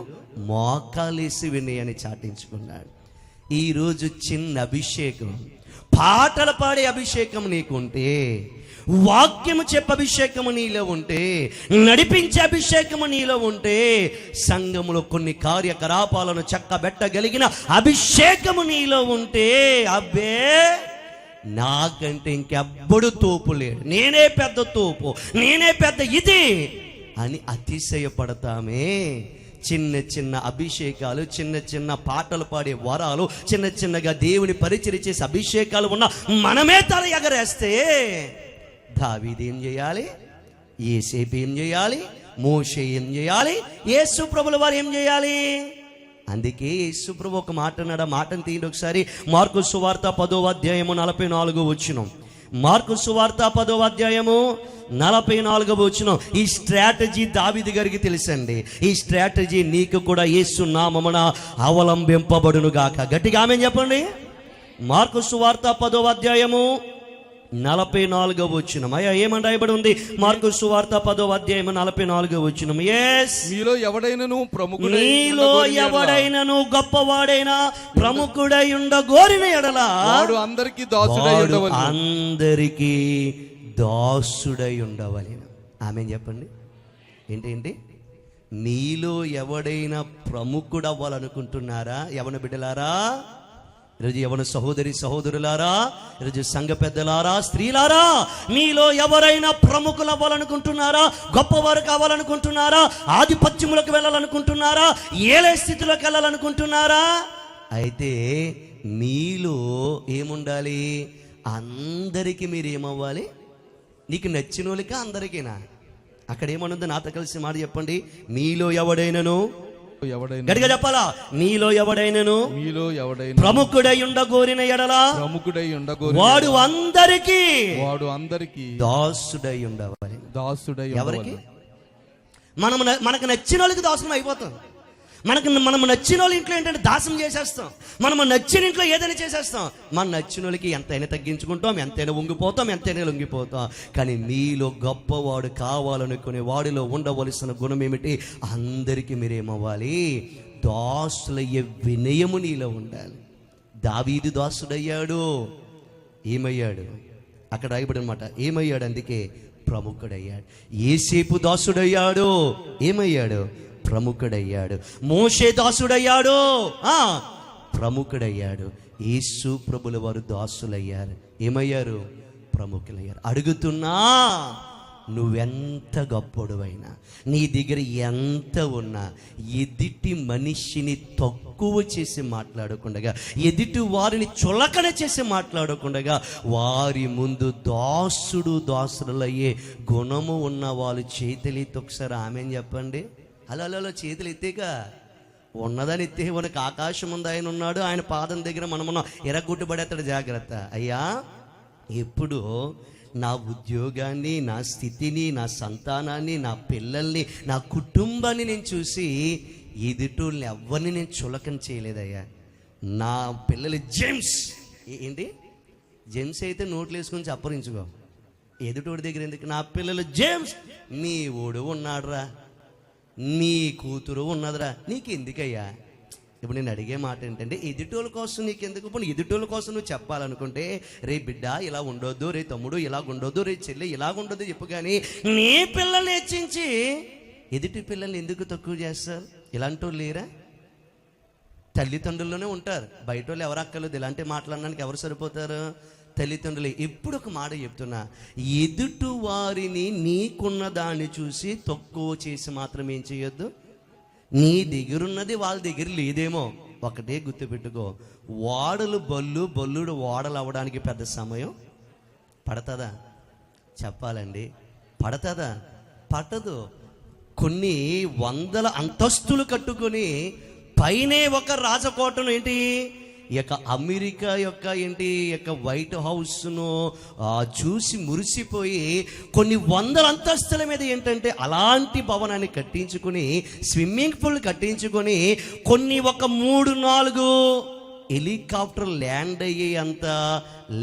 మోకాలేసి వినయని చాటించుకున్నాడు. ఈరోజు చిన్న అభిషేకం, పాటలు పాడే అభిషేకం నీకుంటే, వాక్యము చెప్పే అభిషేకము నీలో ఉంటే, నడిపించే అభిషేకము నీలో ఉంటే, సంఘములో కొన్ని కార్యకలాపాలను చక్కబెట్టగలిగిన అభిషేకము నీలో ఉంటే, అబ్బే నాకంటే ఇంకెవ్వడు తోపు లేడు, నేనే పెద్ద తోపు, నేనే పెద్ద ఇది అని అతిశయపడతామే. చిన్న చిన్న అభిషేకాలు, చిన్న చిన్న పాటలు పాడే వరాలు, చిన్న చిన్నగా దేవుని పరిచర్య చేసే అభిషేకాలు ఉన్న మనమే తల ఎగరేస్తే, దావీదు ఏం చేయాలి? యేసేపు ఏం చేయాలి? మోషే ఏం చేయాలి? యేసు ప్రభుల వారు ఏం చేయాలి? అందుకే యేసు ప్రభు ఒక మాట అన్నాడు. ఆ మాటను తీయండి ఒకసారి. మార్కు సువార్త 10వ అధ్యాయము 44వ వచనం. మార్కు సువార్త 10వ అధ్యాయము 44వ వచనం. ఈ స్ట్రాటజీ దావీదు గారికి తెలుసండి. ఈ స్ట్రాటజీ నీకు కూడా యేసు నామమున అవలంబింపబడును గాక. గట్టిగా ఆమేన్ చెప్పండి. మార్కు సువార్త 10వ అధ్యాయము 44వ వచనం. అయ్యా ఏమని రాయబడి ఉంది? మార్కు సువార్త 10వ అధ్యాయం 44వ వచనం. మీలో ఎవడైనను ప్రముఖుడై, నీలో ఎవడైనను గొప్పవాడైనా ప్రముఖుడై ఉండగోరిన ఎడల వాడు అందరికీ దాసుడై ఉండవలెను. అందరికీ దాసుడై ఉండవలెను. ఆమేన్ చెప్పండి. ఏంటి? నీలో ఎవడైనా ప్రముఖుడు అవ్వాలనుకుంటున్నారా? యవన బిడ్డలారా, ఈరోజు యవన సహోదరి సహోదరులారా, ఈరోజు సంఘ పెద్దలారా, స్త్రీలారా, మీలో ఎవరైనా ప్రముఖులు అవ్వాలనుకుంటున్నారా? గొప్పవారు కావాలనుకుంటున్నారా? ఆధిపత్యములకు వెళ్ళాలనుకుంటున్నారా? ఏలే స్థితిలోకి వెళ్ళాలనుకుంటున్నారా? అయితే మీలో ఏముండాలి? అందరికీ మీరు ఏమవ్వాలి? నీకు నచ్చిన వాళ్ళకి అందరికీనా? అక్కడ ఏమనుంది? నాతో కలిసి మాట చెప్పండి. మీలో ఎవడైనను, గట్టిగా చెప్పాలా, మీలో ఎవడైనను ప్రముఖుడై ఉండగోరిన ఎడలా వాడు అందరికీ దాసుడై ఉండవాలి. ఎవరికి? మనకు నచ్చిన వాళ్ళకి దాసులం అయిపోతాం. మనం నచ్చిన వాళ్ళ ఇంట్లో ఏంటంటే దాసం చేసేస్తాం. మనము నచ్చిన ఇంట్లో ఏదైనా చేసేస్తాం. మన నచ్చిన వాళ్ళకి ఎంతైనా తగ్గించుకుంటాం, ఎంతైనా ఉంగిపోతాం, ఎంతైనా లొంగిపోతాం. కానీ నీలో గొప్పవాడు కావాలనుకునే వాడిలో ఉండవలసిన గుణం ఏమిటి? అందరికీ మీరేమవ్వాలి? దాసులయ్యే వినయము నీలో ఉండాలి. దావీదు దాసుడయ్యాడు. ఏమయ్యాడు? అక్కడ రాయబడి అనమాట. ఏమయ్యాడు? అందుకే ప్రముఖుడయ్యాడు. యేసేపు దాసుడయ్యాడు. ఏమయ్యాడు? ప్రముఖుడయ్యాడు. మోషే దాసుడయ్యాడు, ప్రముఖుడయ్యాడు. యేసు ప్రభుల వారు దాసులయ్యారు. ఏమయ్యారు? ప్రముఖులయ్యారు. అడుగుతున్నా, నువ్వెంత గొప్పడువైనా, నీ దగ్గర ఎంత ఉన్నా, ఎదుటి మనిషిని తక్కువ చేసి మాట్లాడకుండా, ఎదుటి వారిని చులకన చేసి మాట్లాడకుండా, వారి ముందు దాసులయ్యే గుణము ఉన్న వాళ్ళు చేతులెత్తి ఒకసారి ఆమెన్ చెప్పండి. అలా చేతులు ఎత్తేక ఉన్నదని ఎత్తే మనకు ఆకాశం ఉంది, ఆయన ఉన్నాడు, ఆయన పాదం దగ్గర మనమున్నాం, ఎరగొట్టుబడేస్తాడు. జాగ్రత్త అయ్యా. ఎప్పుడు నా ఉద్యోగాన్ని, నా స్థితిని, నా సంతానాన్ని, నా పిల్లల్ని, నా కుటుంబాన్ని నేను చూసి ఎదుటోళ్ళని ఎవరిని నేను చులకన చేయలేదయ్యా. నా పిల్లలు జేమ్స్ ఏంటి జేమ్స్ అయితే నోట్లు వేసుకొని చప్పరించుకో, ఎదుటోడి దగ్గర ఎందుకు? నా పిల్లలు జేమ్స్, నీ ఓడు ఉన్నాడురా, నీ కూతురు ఉన్నదిరా, నీకు ఎందుకయ్యా? ఇప్పుడు నేను అడిగే మాట ఏంటంటే, ఎదుటోళ్ళ కోసం నీకెందుకు? ఇప్పుడు ఎదుటోళ్ళ కోసం నువ్వు చెప్పాలనుకుంటే, రే బిడ్డ ఇలా ఉండొద్దు, రే తమ్ముడు ఇలా ఉండొద్దు, రే చెల్లి ఇలా ఉండొద్దు చెప్పు. కానీ నీ పిల్లల్ని హెచ్చించి ఎదుటి పిల్లల్ని ఎందుకు తక్కువ చేస్తారు? ఇలాంటి వాళ్ళు లేరా? తల్లిదండ్రుల్లోనే ఉంటారు, బయట వాళ్ళు ఎవరు అక్కర్లేదు. ఇలాంటి మాట్లాడడానికి ఎవరు సరిపోతారు? తల్లిదండ్రులు. ఎప్పుడు ఒక మాట చెప్తున్నా, ఎదుటి వారిని నీకున్న దాన్ని చూసి తక్కువ చేసి మాత్రం ఏం చేయొద్దు. నీ దగ్గరున్నది వాళ్ళ దగ్గర లేదేమో, ఒకటే గుర్తుపెట్టుకో, ఓడలు బల్లుడు ఓడలు అవ్వడానికి పెద్ద సమయం పడుతుందా? చెప్పాలండి, పడుతుందా? పట్టదు. కొన్ని వందల అంతస్తులు కట్టుకొని పైనే ఒక రాజకోటను ఏంటి అమెరికా యొక్క వైట్ హౌస్ను చూసి మురిసిపోయి కొన్ని వందల అంతస్తుల మీద ఏంటంటే అలాంటి భవనాన్ని కట్టించుకొని, స్విమ్మింగ్ పూల్ కట్టించుకొని, కొన్ని ఒక 3-4 హెలికాప్టర్ ల్యాండ్ అయ్యే అంత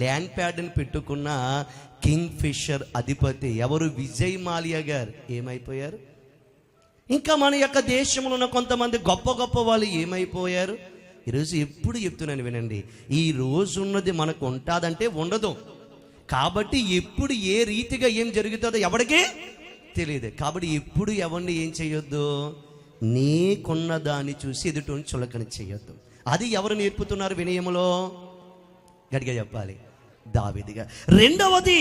ల్యాండ్ ప్యాడ్ని పెట్టుకున్న కింగ్ ఫిషర్ అధిపతి ఎవరు? విజయ్ మాల్యా గారు ఏమైపోయారు? ఇంకా మన యొక్క దేశంలో ఉన్న కొంతమంది గొప్ప వాళ్ళు ఏమైపోయారు? ఈరోజు ఎప్పుడు చెప్తున్నాను వినండి, ఈ రోజు ఉన్నది మనకు ఉంటుందంటే ఉండదు. కాబట్టి ఎప్పుడు ఏ రీతిగా ఏం జరుగుతుందో ఎవరికీ తెలియదు. కాబట్టి ఎప్పుడు ఎవరిని ఏం చేయొద్దు, నీకున్న దాన్ని చూసి ఎదుటి చులకన చేయొద్దు. అది ఎవరు నేర్పుతున్నారు వినయములో? గట్టిగా చెప్పాలి, దావీదుగా. రెండవది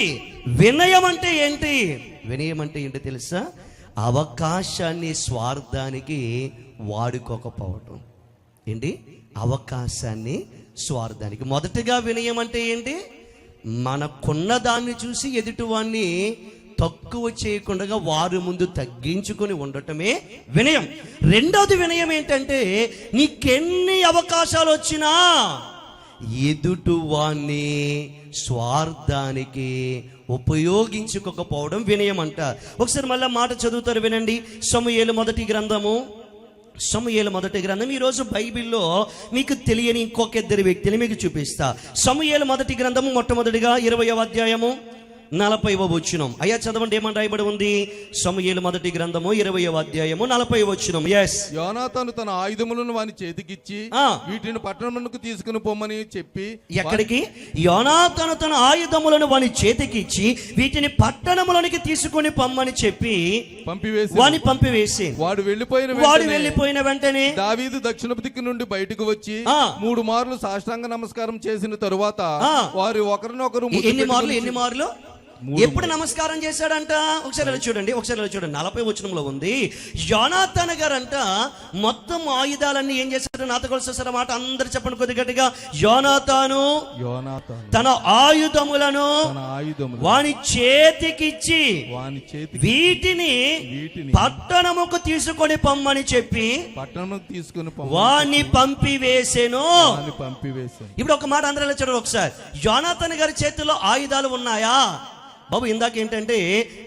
వినయం అంటే ఏంటి? వినయం అంటే ఏంటో తెలుసా? అవకాశాన్ని స్వార్థానికి వాడుకోకపోవటం. ఏంటి? అవకాశాన్ని స్వార్థానికి. మొదటగా వినయం అంటే ఏంటి? మనకున్న దాన్ని చూసి ఎదుటివాన్ని తక్కువ చేయకుండా వారి ముందు తగ్గించుకొని ఉండటమే వినయం. రెండవది వినయం ఏంటంటే, నీకెన్ని అవకాశాలు వచ్చినా ఎదుటివాన్ని స్వార్థానికి ఉపయోగించుకోకపోవడం వినయం అంట. ఒకసారి మళ్ళీ మాట చదువుతారు వినండి. సమూయేలు మొదటి గ్రంథం. ఈరోజు బైబిల్లో మీకు తెలియని ఇంకొక 2 వ్యక్తిని మీకు చూపిస్తా. సమూయేలు మొదటి గ్రంథము మొట్టమొదటిగా 20వ అధ్యాయము 40వ వచనం. అయ్యా చదవండి, ఏమని రాయబడి ఉంది? సమూయేలు మొదటి గ్రంథము 20వ అధ్యాయము 40వ వచనం. ఎస్. యోనాతాను తన ఆయుధములను వాని చేతికిచ్చి వీటిని పట్టణమునకు తీసుకుని పొమ్మని చెప్పి. ఎక్కడికి? యోనాతాను తన ఆయుధములను వాని చేతికిచ్చి వీటిని పట్టణములోనికి తీసుకొని పొమ్మని చెప్పి పంపివేసి వాడు వెళ్ళిపోయిన వెంటనే దావీదు దక్షిణపు దిక్కు నుండి బయటకు వచ్చి 3 మార్లు సాష్టాంగ నమస్కారం చేసిన తరువాత వారు ఒకరినొకరు ఎన్ని మార్లు ఎప్పుడు నమస్కారం చేశాడంట? ఒకసారి చూడండి 40వ వచనంలో ఉంది. యోనాతాను గారంట మొత్తం ఆయుధాలన్నీ ఏం చేశాడు? నాతో కలిసి మాట అందరు చెప్పండి కొద్ది గట్టిగా. యోనాతాను తన ఆయుధములను వాని చేతికిచ్చి వీటిని పట్టణముకు తీసుకొని పొమ్మని చెప్పి వాని పంపివేసెను. ఇప్పుడు ఒక మాట అందరూ చూడండి ఒకసారి. యోనాతాను గారి చేతిలో ఆయుధాలు ఉన్నాయా? బాబు ఇందాక ఏంటంటే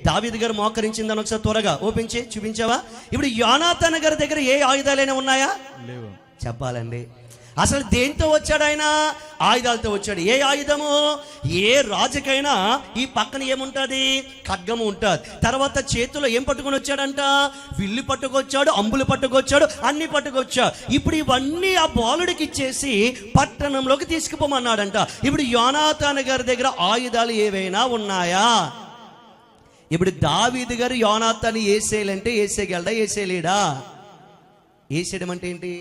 దావీదు గారు మోకరించిందని ఒకసారి త్వరగా ఓపించి చూపించావా? ఇప్పుడు యోనాతాను గారి దగ్గర ఏ ఆయుధాలైనా ఉన్నాయా? లేవు. చెప్పాలండి, అసలు దేంతో వచ్చాడు ఆయన? ఆయుధాలతో వచ్చాడు. ఏ ఆయుధము? ఏ రాజుకైనా ఈ పక్కన ఏముంటుంది? ఖడ్గము ఉంటుంది. తర్వాత చేతిలో ఏం పట్టుకొని వచ్చాడంట? విల్లు పట్టుకొచ్చాడు, అంబులు పట్టుకొచ్చాడు, అన్ని పట్టుకొచ్చాడు. ఇప్పుడు ఇవన్నీ ఆ బాలుడికి ఇచ్చేసి పట్టణంలోకి తీసుకుపోమన్నాడంట. ఇప్పుడు యోనాతాను గారి దగ్గర ఆయుధాలు ఏవైనా ఉన్నాయా? ఇప్పుడు దావీదు గారు యోనాతాను ఏసేయాలంటే ఏసేయగలడా? ఏసేయలేడా? ఏసేయడం అంటే ఏంటి?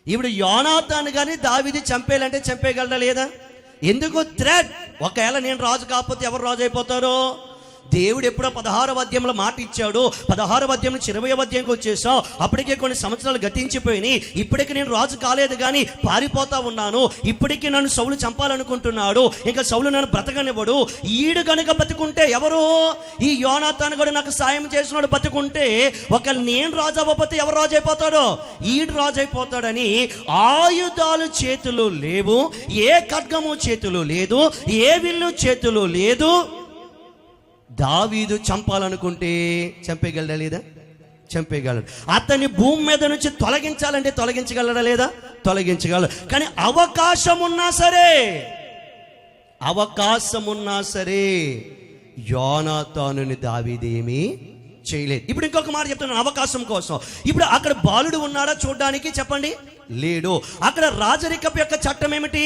ఇప్పుడు యోనాతాను గాని దావీదు చంపేయాలంటే చంపేయగలడా లేదా? ఎందుకు? థ్రెట్. ఒకవేళ నేను రాజు కాకపోతే ఎవరు రాజు అయిపోతారో? దేవుడు ఎప్పుడో 16వ అధ్యాయంలో మాట ఇచ్చాడు. 16వ అధ్యాయం నుంచి 20వ అధ్యాయంకి వచ్చేసావు. అప్పటికే కొన్ని సంవత్సరాలు గతించిపోయినాయి. ఇప్పటికీ నేను రాజు కాలేదు కానీ పారిపోతా ఉన్నాను. ఇప్పటికీ నన్ను సౌలు చంపాలనుకుంటున్నాడు. ఇంకా సౌలు నన్ను బ్రతకనివ్వడు. ఈడు కనుక బతుకుంటే ఎవరు? ఈ యోనాతాను కూడా నాకు సాయం చేసినాడు బతుకుంటే, ఒకవేళ నేను రాజు అవ్వకపోతే ఎవరు రాజు అయిపోతాడో? ఈడు రాజు అయిపోతాడని ఆయుధాలు చేతులు లేవు, ఏ ఖడ్గము చేతులు లేదు, ఏ విల్లు చేతులు లేదు. దావీదు చంపాలనుకుంటే చంపేయగలడా లేదా? చంపేయగలడు. అతన్ని భూమి మీద నుంచి తొలగించాలంటే తొలగించగలడా లేదా? తొలగించగలడు. కానీ అవకాశం ఉన్నా సరే అవకాశం ఉన్నా సరే యోనాతానుని దావీదేమి చేయలేదు. ఇప్పుడు ఇంకొక మాట చెప్తున్నాను అవకాశం కోసం. ఇప్పుడు అక్కడ బాలుడు ఉన్నాడా చూడడానికి? చెప్పండి, లేడు. అక్కడ రాజరికపు యొక్క చట్టం ఏమిటి?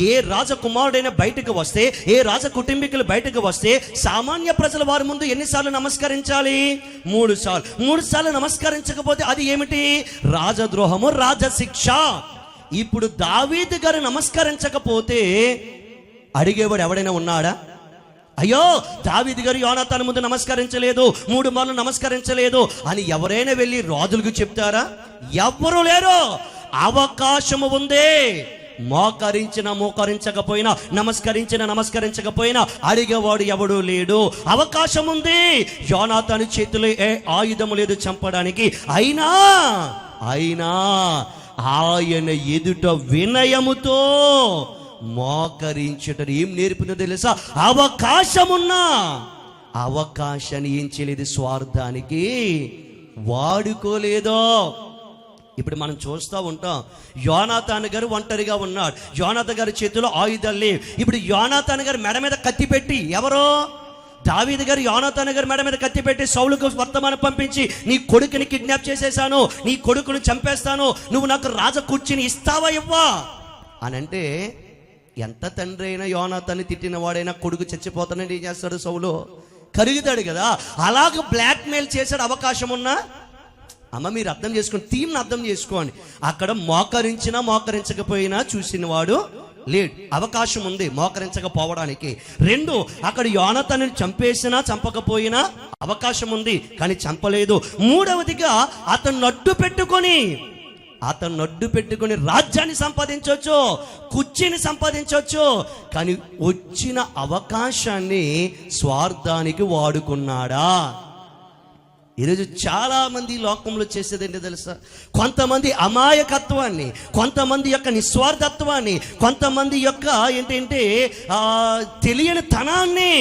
ఏ రాజకుమారుడైనా బయటకు వస్తే, ఏ రాజ కుటుంబీకులు బయటకు వస్తే సామాన్య ప్రజల వారి ముందు ఎన్నిసార్లు నమస్కరించాలి? 3 సార్లు. 3 సార్లు నమస్కరించకపోతే అది ఏమిటి? రాజద్రోహము, రాజశిక్ష. ఇప్పుడు దావీదు గారు నమస్కరించకపోతే అడిగేవాడు ఎవడైనా ఉన్నాడా? అయ్యో, దావీదు గారు యోనాతాను ముందు నమస్కరించలేదు, 3 మార్లు నమస్కరించలేదు అని ఎవరైనా వెళ్ళి రాజులకు చెప్తారా? ఎవ్వరూ లేరు. అవకాశము ఉంది. మోకరించకపోయినా, నమస్కరించకపోయినా అడిగేవాడు ఎవడూ లేడు. అవకాశం ఉంది. యోనాతాను చేతిలో ఏ ఆయుధము లేదు చంపడానికి. అయినా ఆయన ఎదుట వినయముతో మోకరించటం ఏం నేర్పిందో తెలుసా? అవకాశమున్నా అవకాశాన్ని ఏం చేయలేదు, స్వార్థానికి వాడుకోలేదో. ఇప్పుడు మనం చూస్తూ ఉంటాం, యోనాతాను గారు ఒంటరిగా ఉన్నాడు. యోనాతాను గారి చేతిలో ఆయుధాలు లేవు. ఇప్పుడు యోనాతాను గారు మెడ మీద కత్తి పెట్టి, ఎవరో దావీదు గారు యోనాతాను గారి మెడ మీద కత్తి పెట్టి సౌలుకు వర్తమానం పంపించి, నీ కొడుకుని కిడ్నాప్ చేసేసాను, నీ కొడుకుని చంపేస్తాను, నువ్వు నాకు రాజ కుర్చీని ఇస్తావా ఇవ్వా అని అంటే, ఎంత తండ్రి అయినా యోనాతాన్ని తిట్టిన వాడైనా కొడుకు చచ్చిపోతానని ఏం చేస్తాడు? సౌలు కరుగుతాడు కదా. అలాగ బ్లాక్మెయిల్ చేశాడు. అవకాశం ఉన్నా అమ్మ మీరు అర్థం చేసుకోండి, థీమ్ని అర్థం చేసుకోండి. అక్కడ మోకరించకపోయినా చూసిన వాడు లేడు. అవకాశం ఉంది మోకరించకపోవడానికి. 2, అక్కడ యోనాతాను చంపేసినా చంపకపోయినా అవకాశం ఉంది, కానీ చంపలేదు. 3వదిగా అతను అడ్డు పెట్టుకొని రాజ్యాన్ని సంపాదించవచ్చు, కుర్చీని సంపాదించవచ్చు, కానీ వచ్చిన అవకాశాన్ని స్వార్థానికి వాడుకున్నాడా? ఈరోజు చాలా మంది లోకంలో చేసేది ఏంటో తెలుసా? కొంతమంది అమాయకత్వాన్ని, కొంతమంది యొక్క నిస్వార్థత్వాన్ని, కొంతమంది యొక్క ఏంటంటే తెలియని తనాన్ని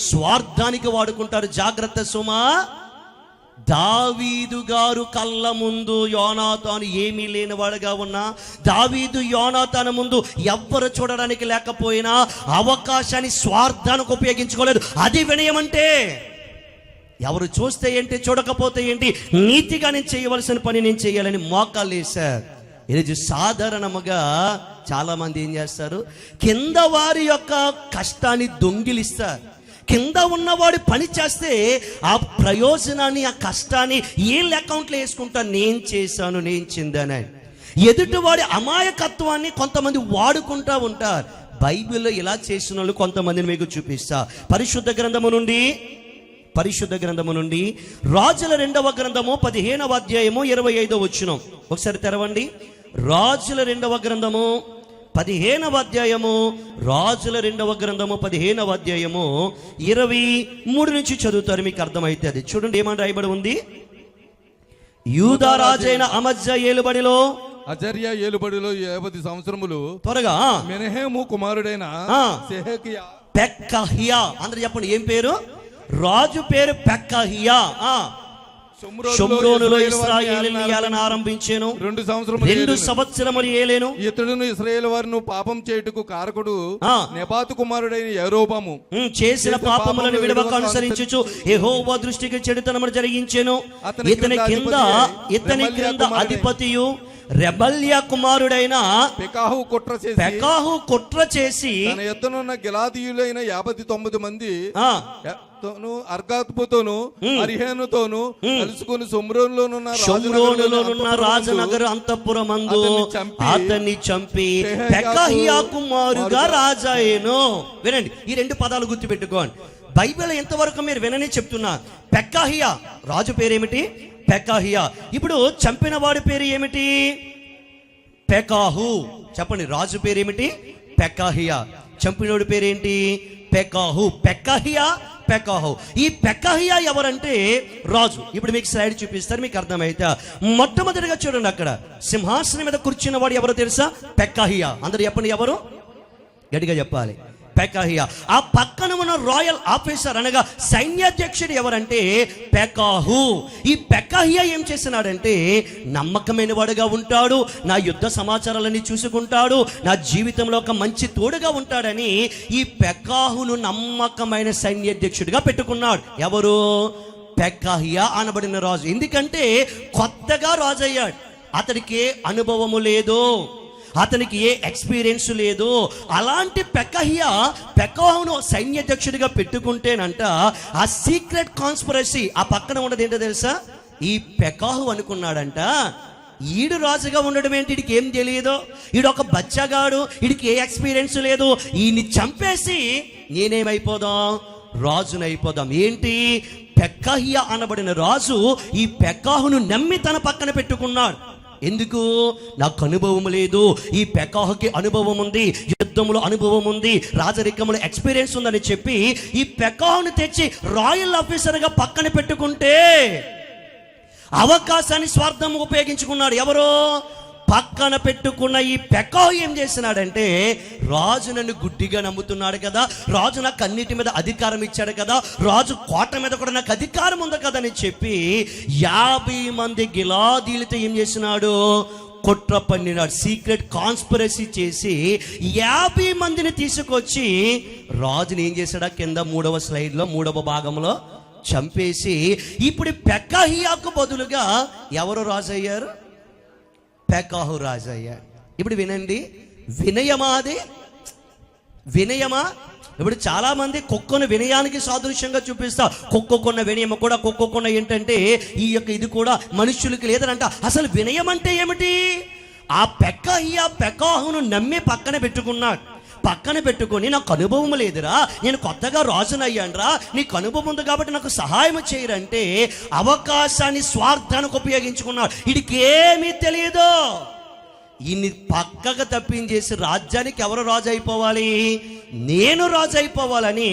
స్వార్థానికి వాడుకుంటారు. జాగ్రత్త సుమా. దావీదు గారు కళ్ళ ముందు యోనాతాను ఏమీ లేనివాడుగా ఉన్నా, దావీదు యోనాతాను ముందు ఎవ్వరు చూడడానికి లేకపోయినా అవకాశాన్ని స్వార్థానికి ఉపయోగించుకోలేదు. అది వినయమంటే. ఎవరు చూస్తే ఏంటి, చూడకపోతే ఏంటి, నీతిగా నేను చేయవలసిన పని నేను చేయాలని మోకాలు వేశారు. ఈరోజు సాధారణముగా చాలా మంది ఏం చేస్తారు? కింద వారి యొక్క కష్టాన్ని దొంగిలిస్తారు. కింద ఉన్నవాడు పని చేస్తే ఆ ప్రయోజనాన్ని, ఆ కష్టాన్ని వీళ్ళ అకౌంట్లో వేసుకుంటా, నేను చేశాను, నేను చెందాను. ఎదుటివాడి అమాయకత్వాన్ని కొంతమంది వాడుకుంటా ఉంటారు. బైబిల్లో ఇలా చేసిన వాళ్ళు కొంతమందిని మీకు చూపిస్తా. పరిశుద్ధ గ్రంథము నుండి రాజుల 2వ గ్రంథము 15వ అధ్యాయము 25వ వచనం ఒకసారి తెరవండి. రాజుల 2వ గ్రంథము 15వ అధ్యాయము, రాజుల 2వ గ్రంథము 15వ అధ్యాయము 23 నుంచి చదువుతారు, మీకు అర్థమైతే. అది చూడండి ఏమని రాయబడి ఉంది. యూదా రాజైన అమజ్యా ఏలుబడిలో, అజర్యా ఏలుబడిలో 50 సంవత్సరములు త్వరగా మెనహేము కుమారుడైన పెకహియా, అందరూ చెప్పండి ఏం పేరు? రాజు పేరు పెకహియా. షోమ్రోనులో ఇశ్రాయేలును ఏలన ఆరంభించెను. 2 సంవత్సరములు ఏలెను. ఇతడును ఇశ్రాయేలు వారిని పాపం చేయుటకు కారకుడు నెబాతు కుమారుడైన యెరోబాము చేసిన పాపములను విడవక అనుసరించుచు యెహోవా దృష్టికి చెడుతనమును జరిగించెను. ఇతని క్రింద అధిపతియు రెబల్యా కుమారుడైన పెకాహు కుట్ర చేసి తన ఎత్తునున్న గిలాదీయులైన 59 మంది అర్గాతుతోను అరిహేనుతోను కలుసుకుని షోమ్రోనులోనున్న రాజనగర అంతఃపురమందు అతన్ని చంపి పెకహియా కుమారుగా రాజాయేను. వినండి, ఈ 2 పదాలు గుర్తుపెట్టుకోండి. బైబిల్ ఎంతవరకు మీరు వినని చెప్తున్నా. పెకహియా రాజు పేరేమిటి? పెకహియా. ఇప్పుడు చంపిన వాడి పేరు ఏమిటి? పెకాహు. చెప్పండి, రాజు పేరేమిటి? పెకహియా. చంపినోడి పేరేంటి? పెకాహు. పెకాహు. ఈ పెకహియా ఎవరంటే రాజు. ఇప్పుడు మీకు స్లైడ్ చూపిస్తారు, మీకు అర్థమైతే. మొట్టమొదటిగా చూడండి, అక్కడ సింహాసనం మీద కూర్చున్న వాడు ఎవరో తెలుసా? పెకహియా. అందరూ చెప్పండి ఎవరు? గట్టిగా చెప్పాలి. పెకహియా. ఆ పక్కన ఉన్న రాయల్ ఆఫీసర్ అనగా సైన్యాధ్యక్షుడు ఎవరంటే పెకాహు. ఈ పెకహియా ఏం చేస్తున్నాడంటే నమ్మకమైన వాడుగా ఉంటాడు, నా యుద్ధ సమాచారాలన్నీ చూసుకుంటాడు, నా జీవితంలో ఒక మంచి తోడుగా ఉంటాడని ఈ పెకాహును నమ్మకమైన సైన్యాధ్యక్షుడిగా పెట్టుకున్నాడు. ఎవరు? పెకహియా అనబడిన రాజు. ఎందుకంటే కొత్తగా రాజు అయ్యాడు, అతడికి ఏ అనుభవము లేదు, అతనికి ఏ ఎక్స్పీరియన్స్ లేదు. అలాంటి పెకహును సైన్యాధ్యక్షుడిగా పెట్టుకుంటేనంట ఆ సీక్రెట్ కాన్స్పిరసీ ఆ పక్కన ఉన్నది ఏంటో తెలుసా? ఈ పెకహు అనుకున్నాడంట, ఈడు రాజుగా ఉండడం ఏంటి, వీడికి ఏం తెలియదు, ఈడు ఒక బచ్చగాడు, వీడికి ఏ ఎక్స్పీరియన్స్ లేదు, ఈయన్ని చంపేసి నేనేమైపోదాం, రాజునైపోదాం. ఏంటి? పెకహియా అనబడిన రాజు ఈ పెకాహును నమ్మి తన పక్కన పెట్టుకున్నాడు. ఎందుకు? నాకు అనుభవం లేదు, ఈ పెకాహుకి అనుభవం ఉంది, యుద్ధములో అనుభవం ఉంది, రాజరికములో ఎక్స్పీరియన్స్ ఉందని చెప్పి ఈ పెకాహును తెచ్చి రాయల్ ఆఫీసర్గా పక్కన పెట్టుకుంటే అవకాశాన్ని స్వార్థం ఉపయోగించుకున్నాడు. ఎవరో పక్కన పెట్టుకున్న ఈ పెకాహు ఏం చేసినాడంటే, రాజు నన్ను గుడ్డిగా నమ్ముతున్నాడు కదా, రాజు నాకు అన్నిటి మీద అధికారం ఇచ్చాడు కదా, రాజు కోట మీద కూడా నాకు అధికారం ఉంది కదా అని చెప్పి 50 మంది గిలాదీలతో ఏం చేసినాడు? కుట్ర పన్నినాడు. సీక్రెట్ కాన్స్పిరసీ చేసి 50 మందిని తీసుకొచ్చి రాజుని ఏం చేశాడా? కింద 3వ స్లైడ్లో 3వ భాగంలో చంపేసి ఇప్పుడు పెకహియాకు బదులుగా ఎవరు రాజు అయ్యారు? పెకాహు రాజు అయ్యాడు. ఇప్పుడు వినండి, వినయమాది వినయమా? ఇప్పుడు చాలా మంది కుక్కను వినయానికి సాదృశ్యంగా చూపిస్తా. కుక్కకున్న వినయం కూడా కుక్కకున్న ఏంటంటే ఈ యొక్క ఇది కూడా మనుషులకి లేదనంట. అసలు వినయం అంటే ఏమిటి? ఆ పెకాహును నమ్మి పక్కన పెట్టుకున్నాడు. పక్కన పెట్టుకొని నాకు అనుభవం లేదురా, నేను కొత్తగా రాజునయ్యానురా, నీకు అనుభవం ఉంది కాబట్టి నాకు సహాయం చేయరంటే అవకాశాన్ని స్వార్థానికి ఉపయోగించుకున్నాడు. వీడికి ఏమీ తెలియదు. ఈయన్ని పక్కగా తప్పించేసి రాజ్యానికి ఎవరు రాజు అయిపోవాలి? నేను రాజు అయిపోవాలని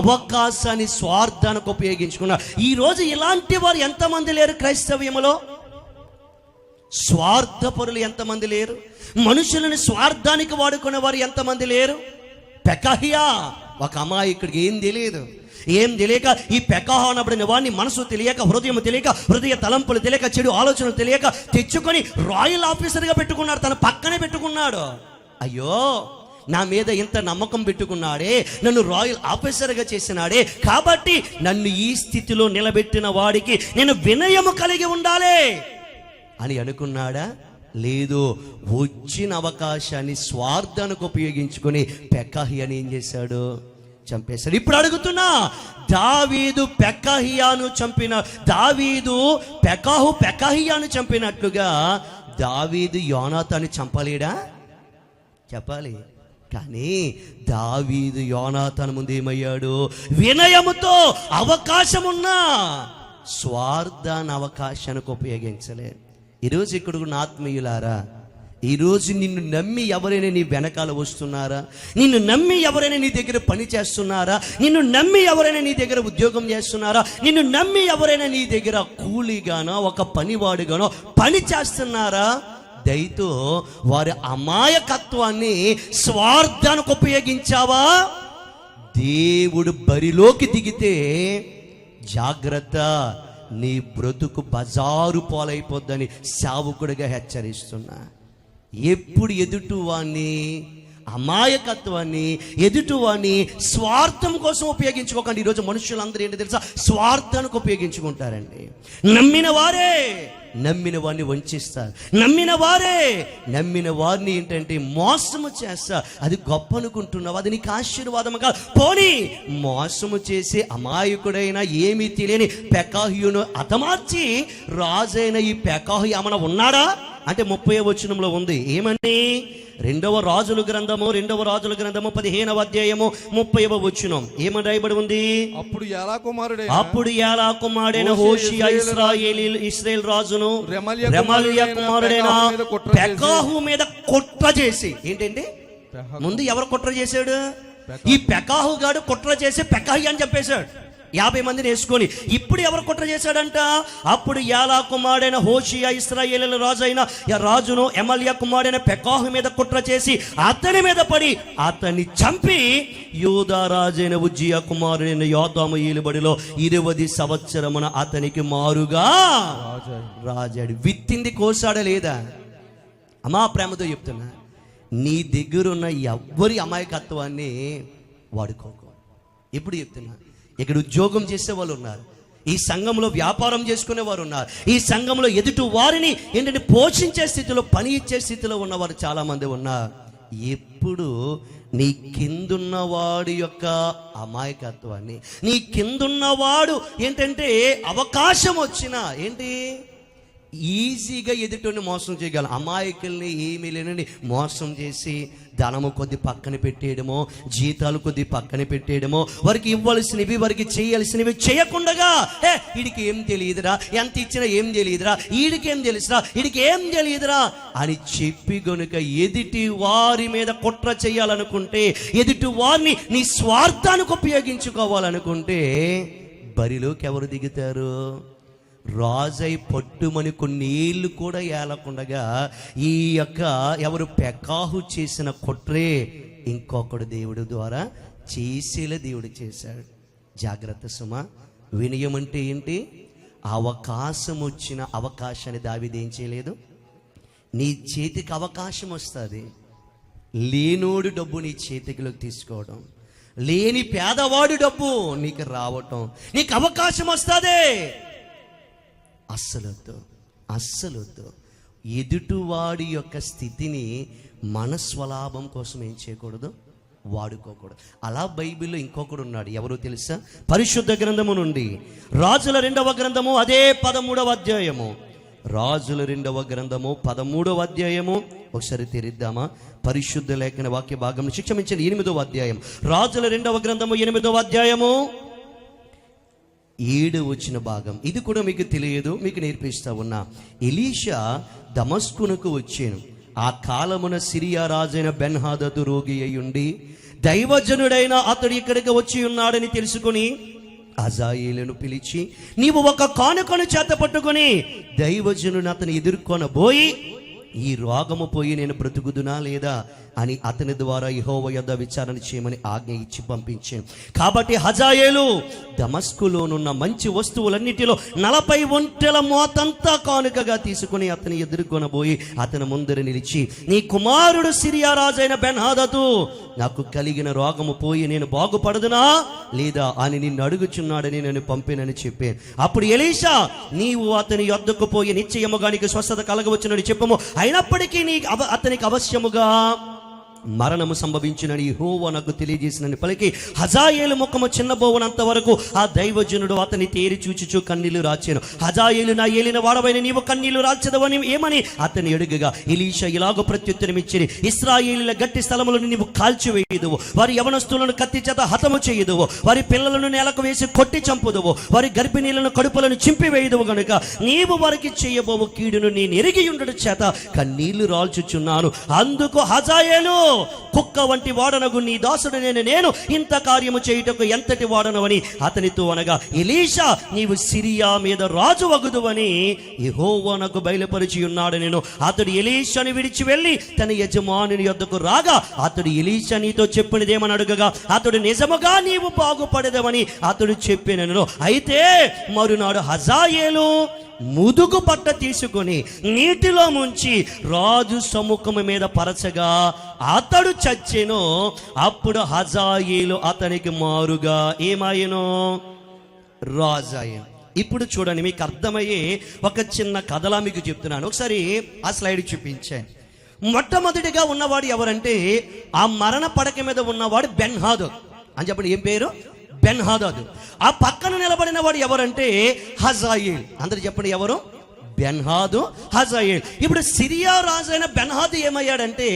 అవకాశాన్ని స్వార్థానికి ఉపయోగించుకున్నాడు. ఈరోజు ఇలాంటి వారు ఎంతమంది లేరు క్రైస్తవ్యములో? స్వార్థపరులు ఎంతమంది లేరు? మనుషులను స్వార్థానికి వాడుకునే వారు ఎంతమంది లేరు? పెకహియా ఒక అమాయకుడికి ఏం తెలియదు, ఏం తెలియక ఈ పెకహు అన్నప్పుడు వాడిని మనసు తెలియక, హృదయం తెలియక, హృదయ తలంపులు తెలియక, చెడు ఆలోచనలు తెలియక తెచ్చుకొని రాయల్ ఆఫీసర్గా పెట్టుకున్నాడు, తన పక్కనే పెట్టుకున్నాడు. అయ్యో, నా మీద ఇంత నమ్మకం పెట్టుకున్నాడే, నన్ను రాయల్ ఆఫీసర్గా చేసినాడే, కాబట్టి నన్ను ఈ స్థితిలో నిలబెట్టిన వాడికి నేను వినయము కలిగి ఉండాలి అని అనుకున్నాడా? లేదు. వచ్చిన అవకాశాన్ని స్వార్థానికి ఉపయోగించుకొని పెకహియాని ఏం చేశాడు? చంపేశాడు. ఇప్పుడు అడుగుతున్నా, దావీదు పెకహియాను చంపిన పెకహియాను చంపినట్లుగా దావీదు యోనాతాను చంపలేడా? చెప్పాలి. కానీ దావీదు యోనాతాను ముందు ఏమయ్యాడు? వినయముతో అవకాశమున్నా స్వార్థాన్ని అవకాశానికి ఉపయోగించలేదు. ఈరోజు ఇక్కడ ఉన్న ఆత్మీయులారా, ఈరోజు నిన్ను నమ్మి ఎవరైనా నీ వెనకాల వస్తున్నారా? నిన్ను నమ్మి ఎవరైనా నీ దగ్గర పని చేస్తున్నారా? నిన్ను నమ్మి ఎవరైనా నీ దగ్గర ఉద్యోగం చేస్తున్నారా? నిన్ను నమ్మి ఎవరైనా నీ దగ్గర కూలీగానో ఒక పనివాడుగానో పని చేస్తున్నారా? దయతో వారి అమాయకత్వాన్ని స్వార్థానికి ఉపయోగించావా? దేవుడు బరిలోకి దిగితే జాగ్రత్త, నీ బ్రతుకు బజారు పాలైపోద్దని సేవకుడిగా హెచ్చరిస్తున్నా. ఎప్పుడు ఎదుటివాణ్ణి అమాయకత్వాన్ని, ఎదుటివాణ్ణి స్వార్థం కోసం ఉపయోగించుకోకండి. ఈరోజు మనుషులందరూ ఏంటి తెలుసా? స్వార్థానికి ఉపయోగించుకుంటారండి. నమ్మిన వారిని వంచిస్తారు, నమ్మిన వారిని ఏంటంటే మోసము చేస్తారు. అది గొప్ప అనుకుంటున్నావు, అది నీకు ఆశీర్వాదము కాదు. పోనీ మోసము చేసి అమాయకుడైన ఏమీ తెలియని పెకహును హతమార్చి రాజైన ఈ పెకహు ఏమన్నా ఉన్నాడా అంటే 30వ వచనంలో ఉంది. ఏమని? 2వ రాజుల గ్రంథము 15వ అధ్యాయము 30వ వచనం ఏమని రాయబడి ఉంది? అప్పుడు ఏలా కుమారుడైన హోషేయ ఇశ్రాయేల్ రాజును రెమల్యా కుమారుడైన పెకహు మీద కుట్ర చేసి, ఏంటండి ముందు ఎవరు కుట్ర చేశాడు? ఈ పెకహు గాడు కుట్ర చేసి పెకహియాని చంపేశాడు. 50 మందిని వేసుకొని. ఇప్పుడు ఎవరు కుట్ర చేశాడంట? అప్పుడు యాలా కుమారుడైన హోషియా ఇశ్రాయేలీయుల రాజును ఎమల్యా కుమారుడైన పెకాహు మీద కుట్ర చేసి అతని మీద పడి అతన్ని చంపి యూదా రాజైన ఉజ్జియా కుమారుడైన యోతాము ఏలుబడిలో 20 సంవత్సరమున అతనికి మారుగా రాజాడు. విత్తింది కోసాడా లేదా? అమ్మా ప్రేమతో చెప్తున్నా, నీ దగ్గరున్న ఎవ్వరి అమాయకత్వాన్ని వాడుకోకు. ఎప్పుడు చెప్తున్నా, ఇక్కడ ఉద్యోగం చేసే వాళ్ళు ఉన్నారు, ఈ సంఘంలో వ్యాపారం చేసుకునే వారు ఉన్నారు, ఈ సంఘంలో ఎదుటి వారిని ఏంటంటే పోషించే స్థితిలో, పని ఇచ్చే స్థితిలో ఉన్నవారు చాలా మంది ఉన్నారు. ఎప్పుడు నీ కిందున్నవాడి యొక్క అమాయకత్వాన్ని, నీ కిందున్నవాడు ఏంటంటే అవకాశం వచ్చినా ఏంటి ఈజీగా ఎదుటిని మోసం చేయగలం. అమాయకుల్ని ఏమీ లేనని మోసం చేసి ధనము కొద్ది పక్కన పెట్టేయడమో, జీతాలు కొద్ది పక్కన పెట్టేయడమో, వారికి ఇవ్వాల్సినవి వారికి చేయాల్సినవి చేయకుండా, వీడికి ఏం తెలియదురా, ఎంత ఇచ్చినా ఏం తెలియదురా, వీడికి ఏం తెలుసురా, వీడికి ఏం తెలియదురా అని చెప్పి గనుక ఎదుటి వారి మీద కుట్ర చేయాలనుకుంటే, ఎదుటి వారిని నీ స్వార్థానికి ఉపయోగించుకోవాలనుకుంటే బరిలోకి ఎవరు దిగుతారు? రాజై పట్టుమని కొన్ని ఏళ్ళు కూడా ఏలకుండగా ఈ యొక్క ఎవరు పెకాహు చేసిన కుట్రే ఇంకొకడు దేవుడు ద్వారా చేసేలా దేవుడు చేశాడు. జాగ్రత్త సుమా. వినయం అంటే ఏంటి? అవకాశం వచ్చిన అవకాశాన్ని దావీదు ఏం చేయలేదు. నీ చేతికి అవకాశం వస్తుంది, లేనోడు డబ్బు నీ చేతికిలోకి తీసుకోవడం, లేని పేదవాడు డబ్బు నీకు రావటం, నీకు అవకాశం వస్తుంది. అస్సలొద్దు. ఎదుటివాడి యొక్క స్థితిని మన స్వలాభం కోసం ఏం చేయకూడదు, వాడుకోకూడదు. అలా బైబిల్లో ఇంకొకడు ఉన్నాడు. ఎవరో తెలుసా? పరిశుద్ధ గ్రంథము నుండి రాజుల 2వ గ్రంథము అదే 13వ అధ్యాయము. రాజుల 2వ గ్రంథము 13వ అధ్యాయము ఒకసారి తెరిద్దామా? పరిశుద్ధ లేఖన వాక్య భాగం క్షమించండి, 8వ అధ్యాయం. రాజుల 2వ గ్రంథము 8వ అధ్యాయము 7 వచ్చిన భాగం. ఇది కూడా మీకు తెలియదు, మీకు నేర్పిస్తా ఉన్నా. ఎలీషా దమస్కునకు వచ్చాను. ఆ కాలమున సిరియా రాజైన బెన్హాదదు రోగి అయ్యుండి దైవజనుడైన అతడు ఇక్కడికి వచ్చి ఉన్నాడని తెలుసుకుని హజాయేలును పిలిచి, నీవు ఒక కానుకను చేత పట్టుకొని దైవజనుని అతను ఎదుర్కొనబోయి, ఈ రోగము పోయి నేను బ్రతుకుదునా లేదా అని అతని ద్వారా యెహోవా యొద్ద విచారణ చేయమని ఆజ్ఞ ఇచ్చి పంపించాను. కాబట్టి హజాయేలు దమస్కులోనున్న మంచి వస్తువులన్నిటిలో 40 ఒంటెల మోతంతా కానుకగా తీసుకుని అతని ఎదుర్కొనబోయి అతని ముందర నిలిచి, నీ కుమారుడు సిరియా రాజైన బెన్హాదదు నాకు కలిగిన రోగము పోయి నేను బాగుపడదునా లేదా అని నిన్ను అడుగుచున్నాడని నేను పంపినని చెప్పాను. అప్పుడు ఎలీషా, నీవు అతని యొద్దకు పోయి నిశ్చయముగా నీకు స్వస్థత కలగవచ్చునని చెప్పము, అయినప్పటికీ అతనికి అవశ్యముగా మరణము సంభవించినని యెహోవా నాకు తెలియజేసినని పలికి హజాయేలు ముఖము చిన్నబోవనంత వరకు ఆ దైవజనుడు అతని తేరి చూచుచు కన్నీళ్లు రాచాను. హజాయేలు, నా ఏలిన వాడవైన నీవు కన్నీళ్లు రాల్చదవని ఏమని అతని అడుగగా ఎలీషా ఇలాగో ప్రత్యుత్తరం ఇచ్చి, ఇశ్రాయేలీయుల గట్టి స్థలములను నీవు కాల్చివేయుదువు, వారి యవనస్తులను కత్తి చేత హతము చేయుదువు, వారి పిల్లలను నేలకు వేసి కొట్టి చంపుదువు, వారి గర్భిణీలను కడుపులను చింపివేయుదువు గనుక నీవు వారికి చేయబోవు కీడును నేను ఎరిగి ఉండడు చేత కన్నీళ్లు రాల్చుచున్నాను. అందుకు హజాయేలు, కుక్క వంటి వాడనగు నీ దాసుడు నేను ఇంత కార్యము చేయుటకు ఎంతటి వాడనవని అతనితో అనగా, ఎలీషా, నీవు సిరియా మీద రాజు వగుదువని యెహోవా నాకు బయలుపరిచి ఉన్నాడు. నేను అతడు ఎలీషాని విడిచి వెళ్ళి తన యజమానుని యొద్దకు రాగా అతడు ఎలీషా నీతో చెప్పినదేమని అడుగగా అతడు, నిజముగా నీవు బాగుపడేదవని అతడు చెప్పినను. అయితే మరునాడు హజాయేలు ముదుగు పట్ట తీసుకొని నీటిలో ముంచి రాజు సముఖము మీద పరచగా అతడు చచ్చెను. అప్పుడు హజాయేలు అతనికి మారుగా ఏమాయెను? రాజాయను. ఇప్పుడు చూడండి, మీకు అర్థమయ్యే ఒక చిన్న కథలా మీకు చెప్తున్నాను. ఒకసారి ఆ స్లైడ్ చూపించాను. మొట్టమొదటిగా ఉన్నవాడు ఎవరంటే ఆ మరణ పడక మీద ఉన్నవాడు బెన్హాదదు అని చెప్పండి. ఏం పేరు? బెన్హాదదు. ఆ పక్కన నిలబడిన వాడు ఎవరంటే హజాయేల్. అందరు చెప్పండి, ఎవరు? బెన్హాదు, హజాయేల్. ఇప్పుడు సిరియా రాజైన బెన్హాదు ఏమయ్యాడంటే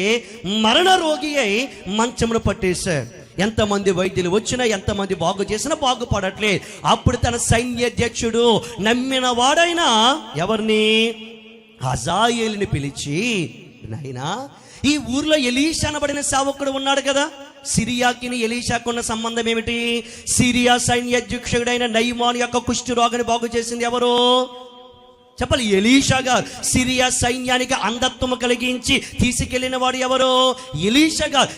మరణ రోగి అయి మంచమును పట్టేశాడు. ఎంతమంది వైద్యులు వచ్చినా, ఎంతమంది బాగు చేసినా బాగుపడట్లే. అప్పుడు తన సైన్యాధ్యక్షుడు నమ్మిన వాడైనా ఎవరిని? హజాయేలుని పిలిచి, నాయనా, ఈ ఊర్లో ఎలీషా అనబడిన సేవకుడు ఉన్నాడు కదా, సిరియాకిని ఎలీషాకున్న సంబంధం ఏమిటి? సిరియా సైన్యాధ్యక్షుడైన నయమాను యొక్క కుష్టు రోగాన్ని బాగు చేసింది ఎవరు? చెప్పాలి, ఎలీషా గారు. సిరియా సైన్యానికి అంధత్వము కలిగించి తీసుకెళ్లిన వాడు ఎవరు? ఎలీషా గారు.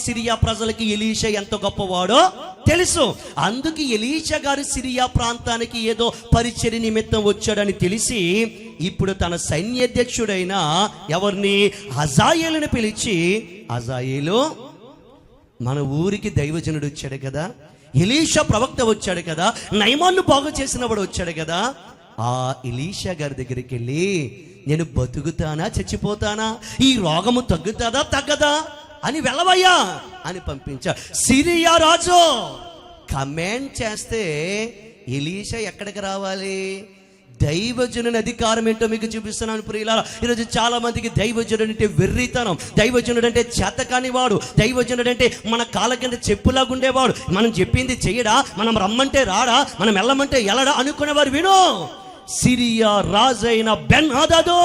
సిరియా ప్రజలకి ఎలీషా ఎంత గొప్పవాడో తెలుసు. అందుకే ఎలీషా గారు సిరియా ప్రాంతానికి ఏదో పరిచర్య నిమిత్తం వచ్చాడని తెలిసి ఇప్పుడు తన సైన్యాధ్యక్షుడైన ఎవరిని, హజాయేలుని పిలిచి, హజాయేలు, మన ఊరికి దైవజనుడు వచ్చాడు కదా, ఎలీషా ప్రవక్త వచ్చాడు కదా, నయమాన్ను బాగు చేసిన వాడు వచ్చాడు కదా, ఆ ఎలీషా గారి దగ్గరికి వెళ్ళి నేను బతుకుతానా చచ్చిపోతానా, ఈ రోగము తగ్గుతాదా తగ్గదా అని వెళ్ళవయ్యా అని పంపించా. సిరియా రాజు కమాండ్ చేస్తే ఎలీషా ఎక్కడికి రావాలి? దైవజనుని అధికారం ఏంటో మీకు చూపిస్తున్నాను ప్రియులారా. ఈరోజు చాలా మందికి దైవజనుడు అంటే వెర్రితనం, దైవజనుడు అంటే చేతకాని వాడు, దైవజనుడు అంటే మన కాళ్ళ కింద చెప్పులాగా ఉండేవాడు, మనం చెప్పింది చెయ్యడా, మనం రమ్మంటే రాడా, మనం వెళ్ళమంటే ఎలడా అనుకునేవారు. విను, సిరియా రాజైన బెన్హదదు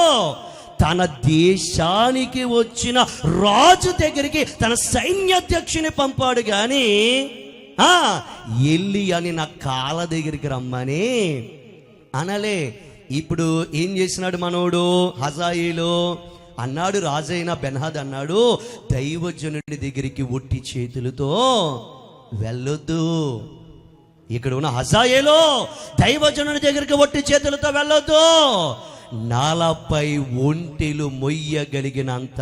తన దేశానికి వచ్చిన రాజు దగ్గరికి తన సైన్యాధ్యక్షుని పంపాడు గాని ఎల్లి అని నా కాళ్ళ దగ్గరికి రమ్మని అనలే. ఇప్పుడు ఏం చేసినాడు మనోడు? హజాయేలు అన్నాడు, రాజైన బెన్హదదు అన్నాడు, దైవజనుడి దగ్గరికి ఒట్టి చేతులతో వెళ్ళొద్దు. ఇక్కడ ఉన్న హజాయేలు దైవజనుడి దగ్గరికి ఒట్టి చేతులతో వెళ్ళొద్దు, 40 ఒంటెలు మొయ్యగలిగినంత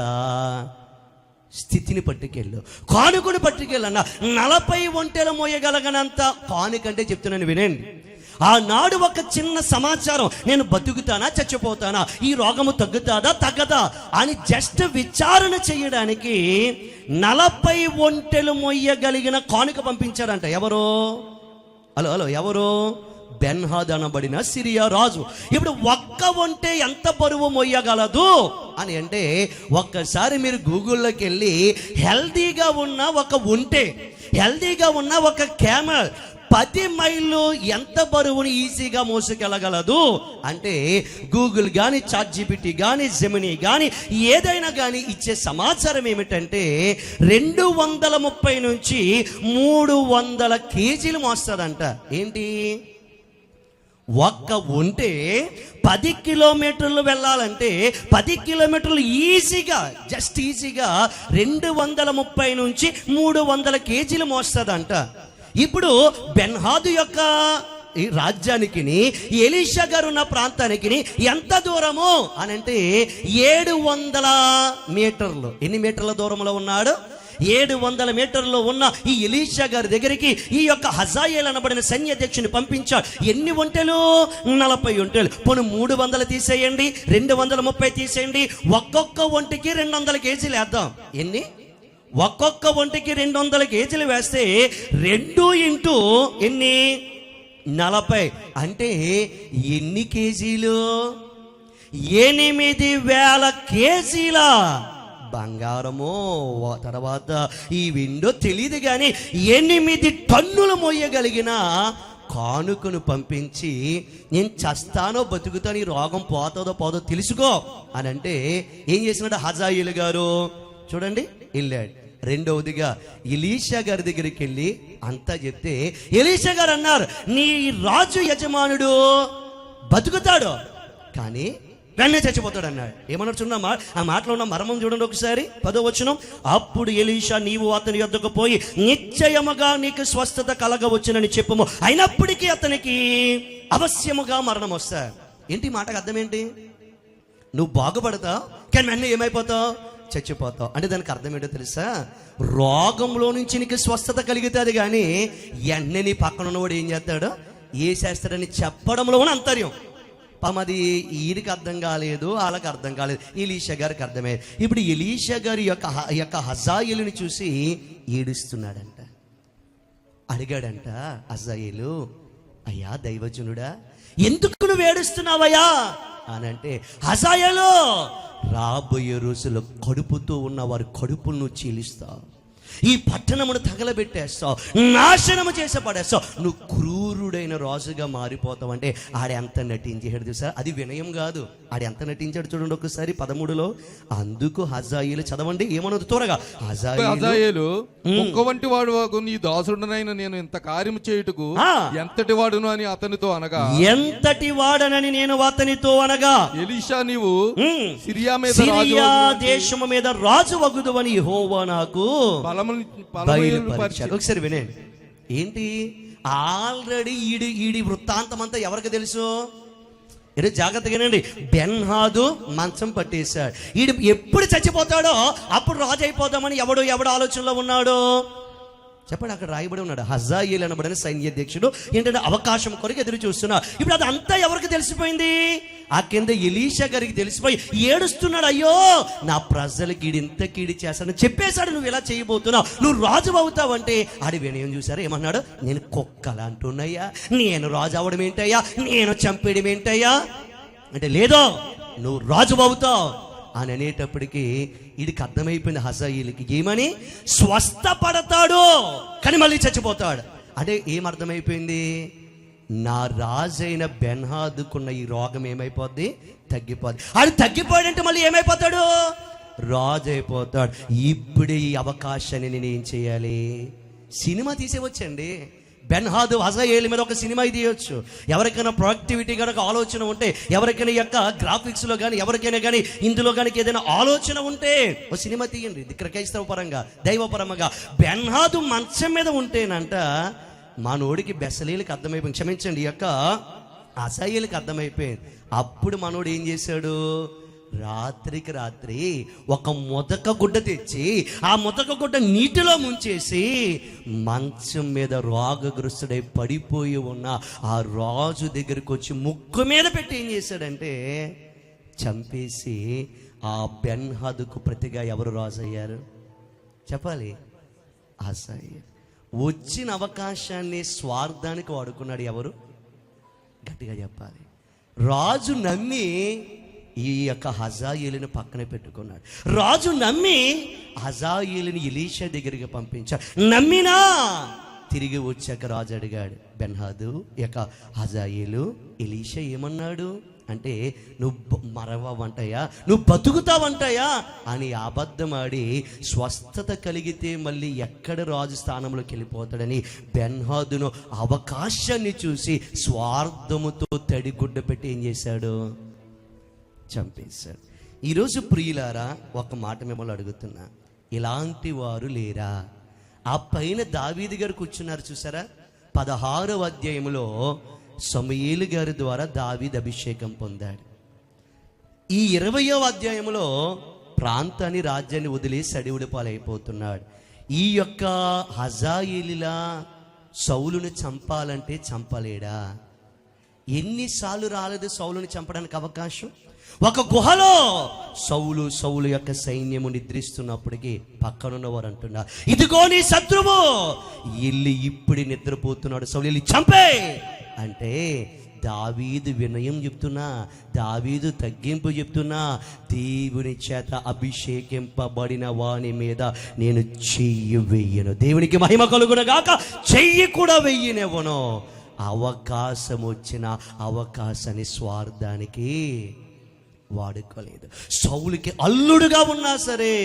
స్థితిని పట్టుకెళ్ళు, కానుకను పట్టుకెళ్ళన్నా. 40 ఒంటెలు మోయగలిగినంత కానుకంటే చెప్తున్నాను వినండి. ఆనాడు ఒక చిన్న సమాచారం, నేను బతుకుతానా చచ్చిపోతానా, ఈ రోగము తగ్గుతాదా తగ్గదా అని జస్ట్ విచారణ చేయడానికి 40 ఒంటెలు మొయ్యగలిగిన కానుక పంపించారంట. ఎవరు? హలో ఎవరు? బెన్హదదు అనబడిన సిరియా రాజు. ఇప్పుడు ఒక్క ఒంటె ఎంత బరువు మొయ్యగలదు అని అంటే ఒక్కసారి మీరు గూగుల్లోకి వెళ్ళి హెల్దీగా ఉన్న ఒక ఒంటె, హెల్దీగా ఉన్న ఒక క్యామెల్ 10 మైళ్ళు ఎంత బరువుని ఈజీగా మోసుకెళ్ళగలదు అంటే గూగుల్ కానీ, చాట్‌జిపిటి కానీ, జెమినీ కానీ ఏదైనా కానీ ఇచ్చే సమాచారం ఏమిటంటే 230 నుంచి 300 కేజీలు మోస్తుందంట. ఏంటి? ఒక్క ఉంటే 10 కిలోమీటర్లు వెళ్ళాలంటే 10 కిలోమీటర్లు ఈజీగా, జస్ట్ ఈజీగా 230 నుంచి 300 కేజీలు మోస్తుందంట. ఇప్పుడు బెన్హదదు యొక్క ఈ రాజ్యానికి ఎలీషా గారు ఉన్న ప్రాంతానికి ఎంత దూరము అని అంటే 700 మీటర్లు. ఎన్ని మీటర్ల దూరంలో ఉన్నాడు? 700 మీటర్లో ఉన్న ఈ ఎలీషా గారి దగ్గరికి ఈ యొక్క హజాయేలు అనబడిన సైన్యాధ్యక్షుని పంపించాడు. ఎన్ని ఒంటెలు? 40 ఒంటెలు. పోనీ 300 తీసేయండి, 230 తీసేయండి, ఒక్కొక్క ఒంటికి 200 కేజీలు వేద్దాం. ఎన్ని? ఒక్కొక్క ఒంటికి 200 కేజీలు వేస్తే 2 ఇంటూ ఎన్ని? 40. అంటే ఎన్ని కేజీలు? 8,000 కేజీల బంగారము. తర్వాత ఈ విండో తెలియదు కానీ 8 టన్నులు మోయగలిగిన కానుకను పంపించి నేను చస్తానో బతుకుతాను, ఈ రోగం పోతుందో పోదో తెలుసుకో అని అంటే ఏం చేసినాడు హజాయేలు గారు? చూడండి, వెళ్ళాడు. రెండవదిగా ఎలీషా గారి దగ్గరికి వెళ్ళి అంతా చెప్తే ఎలీషా గారు అన్నారు, నీ రాజు యజమానుడు బతుకుతాడు కానీ వెంటనే చచ్చిపోతాడు అన్నాడు. ఏమన్నారు చూడమ్మా, ఆ మాటలో ఉన్న మర్మం చూడండి ఒకసారి. 10వ వచనం. అప్పుడు ఎలీషా, నీవు అతని యొద్దకు పోయి నిశ్చయముగా నీకు స్వస్థత కలగవచ్చునని చెప్పుము, అయినప్పటికీ అతనికి అవశ్యముగా మరణం వస్తా. ఏంటి మాటకు అర్థం ఏంటి? నువ్వు బాగుపడతావు కానీ వెంటనే ఏమైపోతావు? చచ్చిపోతావు. అంటే దానికి అర్థం ఏంటో తెలుసా? రోగంలో నుంచి నీకు స్వస్థత కలుగుతుంది కానీ వెంటనే నీ పక్కన ఉన్నవాడు ఏం చేస్తాడు, ఏ చేస్తాడని చెప్పడంలో అంతర్యం. అది ఈయనకి అర్థం కాలేదు, వాళ్ళకి అర్థం కాలేదు, ఎలీషా గారికి అర్థమయ్యేది. ఇప్పుడు ఎలీషా గారి యొక్క హజాయేలుని చూసి ఏడుస్తున్నాడంట. అడిగాడంట హజాయేలు, అయ్యా దైవజనుడా, ఎందుకు నువ్వు ఏడుస్తున్నావయ్యా అని అంటే, హజాయేలు రాబోయే రోజుల్లో కడుపుతో ఉన్న వారి కడుపును చీలిస్తావు, ఈ పట్టణమును తగలబెట్టేస్తావు, నాశనము చేసి పడేస్తావు, నువ్వు క్రూరుడైన రాజుగా మారిపోతావు అంటే ఆడెంత నటించాడు తెలుసా? అది వినయం కాదు. ఆడెంత నటించాడు చూడండి ఒకసారి 13లో. అందుకు హజాయేలు, చదవండి ఏమన్నది త్వరగా. హజాయేలు, కుక్క వంటి వాడు నీ దాసుడునైన నేను ఇంత కార్యము చేయుటకు ఎంతటి వాడును అని అతనితో అనగా, ఎంతటి వాడనని నేను అతనితో అనగా, ఎలీషా నీవు సిరియా దేశము మీద రాజు వగుదువని యెహోవా నాకు బయలుపరిచాడు. ఒకసారి వినండి. ఏంటి? ఆల్రెడీ ఈడి వృత్తాంతం అంతా ఎవరికి తెలుసు? ఇది జాగ్రత్తగా వినండి. బెన్హాదు మంచం పట్టేశాడు. ఈడు ఎప్పుడు చచ్చిపోతాడో అప్పుడు రాజు అయిపోదామని ఎవడు ఆలోచనలో ఉన్నాడు చెప్పండి. అక్కడ రాయబడి ఉన్నాడు. హజాయేలు అనబడిన సైన్యాధ్యక్షుడు ఏంటంటే అవకాశం కొరకు ఎదురు చూస్తున్నా. ఇప్పుడు అది అంతా ఎవరికి తెలిసిపోయింది? ఆ కింద ఎలీషా గారికి తెలిసిపోయి ఏడుస్తున్నాడు. అయ్యో నా ప్రజలకి ఇంత కీడి చేస్తాను చెప్పేశాడు. నువ్వు ఇలా చేయబోతున్నావు, నువ్వు రాజు అవుతావంటే ఆడి వినయం చూసారా? ఏమన్నాడు? నేను కుక్కలా అంటున్నాయా, నేను రాజు అవడం ఏంటయ్యా, నేను చంపేయడం ఏంటయ్యా అంటే, లేదో నువ్వు రాజు అవుతావు అని అనేటప్పటికీ వీడికి అర్థమైపోయింది హజాయేలుకి. ఏమని? స్వస్థపడతాడు కానీ మళ్ళీ చచ్చిపోతాడు అంటే ఏమర్థమైపోయింది? నా రాజైన బెన్హాదుకున్న ఈ రోగం ఏమైపోద్ది? తగ్గిపోద్ది. అది తగ్గిపోయాడంటే మళ్ళీ ఏమైపోతాడు? రాజు అయిపోతాడు. ఇప్పుడు ఈ అవకాశాన్ని నేను ఏం చేయాలి? సినిమా తీసేవచ్చండి. బెన్హాదు హజాయేలు మీద ఒక సినిమా తీయొచ్చు. ఎవరికైనా ప్రొడక్టివిటీ కనుక ఆలోచన ఉంటే, ఎవరికైనా యొక్క గ్రాఫిక్స్లో కానీ ఎవరికైనా కానీ ఇందులో కనుక ఏదైనా ఆలోచన ఉంటే ఒక సినిమా తీయండి. ఇక్కడ క్రైస్తవ పరంగా దైవపరంగా. బెన్హాదు మంచం మీద ఉంటేనంట మనోడికి బెసలేలకు అర్థమైపోయింది, క్షమించండి ఈ యొక్క హజాయేలుకి అర్థమైపోయింది. అప్పుడు మనోడు ఏం చేశాడు? రాత్రికి రాత్రి ఒక ముతక గుడ్డ తెచ్చి ఆ ముతక గుడ్డ నీటిలో ముంచేసి మంచం మీద రోగగ్రస్తుడై పడిపోయి ఉన్న ఆ రాజు దగ్గరికి వచ్చి ముక్కు మీద పెట్టి ఏం చేశాడంటే చంపేసి ఆ బెన్హాదుకు ప్రతిగా ఎవరు రాజు అయ్యారు చెప్పాలి? హజాయేలు. వచ్చిన అవకాశాన్ని స్వార్థానికి వాడుకున్నాడు. ఎవరు? గట్టిగా చెప్పాలి. రాజు నమ్మి ఈ యొక్క హజాయేలుని పక్కన పెట్టుకున్నాడు. రాజు నమ్మి హజాయేలుని ఎలీషా దగ్గరికి పంపించాడు. నమ్మినా తిరిగి వచ్చాక రాజు అడిగాడు, బెన్హాదు యొక్క హజాయేలు, ఎలీషా ఏమన్నాడు అంటే, నువ్వు మరవవంటాయా, నువ్వు బతుకుతావంటాయా అని అబద్ధమాడి స్వస్థత కలిగితే మళ్ళీ ఎక్కడ రాజు స్థానంలోకి వెళ్ళిపోతాడని బెన్హాదును అవకాశాన్ని చూసి స్వార్థముతో తడిగుడ్డ పెట్టి ఏం చేశాడు? చంపేశాడు. ఈరోజు ప్రియులారా ఒక మాట మిమ్మల్ని అడుగుతున్నా, ఇలాంటి వారు లేరా? ఆ పైన దావీదు గారు కూర్చున్నారు చూసారా? 16వ అధ్యాయంలో సమూయేలు గారి ద్వారా దావీదు అభిషేకం పొందాడు. ఈ 20వ అధ్యాయంలో ప్రాంతాన్ని రాజ్యాన్ని వదిలేసి అడవుల పాలైపోతున్నాడు. ఈ యొక్క హజాయేలులా సౌలును చంపాలంటే చంపలేడా? ఎన్నిసార్లు రాలేదు సౌలుని చంపడానికి అవకాశం? ఒక గుహలో సౌలు యొక్క సైన్యము నిద్రిస్తున్నప్పటికీ పక్కనున్న వారు అంటున్నారు, ఇదిగో నీ శత్రువు ఇల్లు ఇప్పుడు నిద్రపోతున్నాడు, సౌలు వెళ్ళి చంపే అంటే దావీదు వినయం చెప్తున్నా, దావీదు తగ్గింపు చెప్తున్నా, దేవుని చేత అభిషేకింపబడిన వాని మీద నేను చెయ్యి వెయ్యను, దేవునికి మహిమ కలుగును గాక, చెయ్యి కూడా వెయ్యనివ్వను. అవకాశం వచ్చిన అవకాశాన్ని స్వార్థానికి వాడుకోలేదు. సౌలుకి అల్లుడుగా ఉన్నా సరే,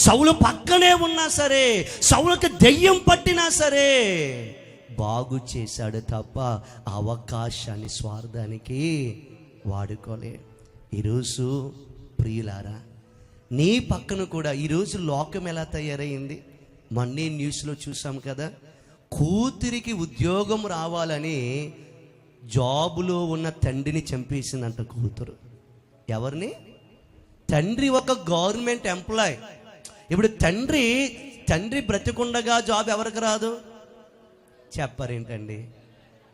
సౌలు పక్కనే ఉన్నా సరే, సౌలుకి దెయ్యం పట్టినా సరే బాగు చేశాడు తప్ప అవకాశాన్ని స్వార్థానికి వాడుకోలేదు. ఈరోజు ప్రియులారా, నీ పక్కన కూడా ఈరోజు లోకం ఎలా తయారైంది? మొన్నే న్యూస్లో చూసాం కదా, కూతురికి ఉద్యోగం రావాలని జాబులో ఉన్న తండ్రిని చంపేసిందంట కూతురు. ఎవరిని? తండ్రి ఒక గవర్నమెంట్ ఎంప్లాయ్. ఇప్పుడు తండ్రి బ్రతికుండగా జాబ్ ఎవరికి రాదు? చెప్పరేంటండి?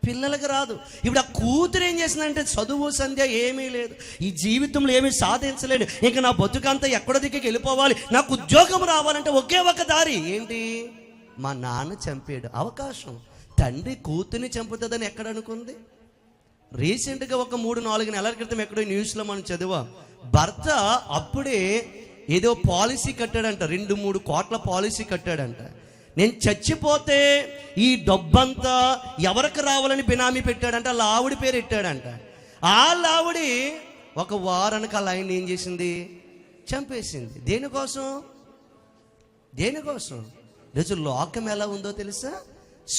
పిల్లలకు రాదు. ఇప్పుడు ఆ కూతురు ఏం చేసిందంటే చదువు సంధ్య ఏమీ లేదు, ఈ జీవితంలో ఏమీ సాధించలేదు, ఇంకా నా బతుకంతా ఎక్కడో దిక్కకి వెళ్ళిపోవాలి, నాకు ఉద్యోగం రావాలంటే ఒకే ఒక దారి ఏంటి? మా నాన్న చంపాడు. అవకాశం. తండ్రి కూతుర్ని చంపుతుందని ఎక్కడ అనుకుంది? రీసెంట్గా ఒక 3-4 నెలల క్రితం ఎక్కడో న్యూస్లో మనం చదివాం. భర్త అప్పుడే ఏదో పాలసీ కట్టాడంట, 2-3 కోట్ల పాలసీ కట్టాడంట. నేను చచ్చిపోతే ఈ డబ్బంతా ఎవరికి రావాలని బినామీ పెట్టాడంట. వాళ్ళ ఆవిడ పేరు పెట్టాడంట. వాళ్ళ ఆవిడి ఒక వారానికి అలా ఆయన ఏం చేసింది, చంపేసింది. దేనికోసం? ఈరోజు లోకం ఎలా ఉందో తెలుసా?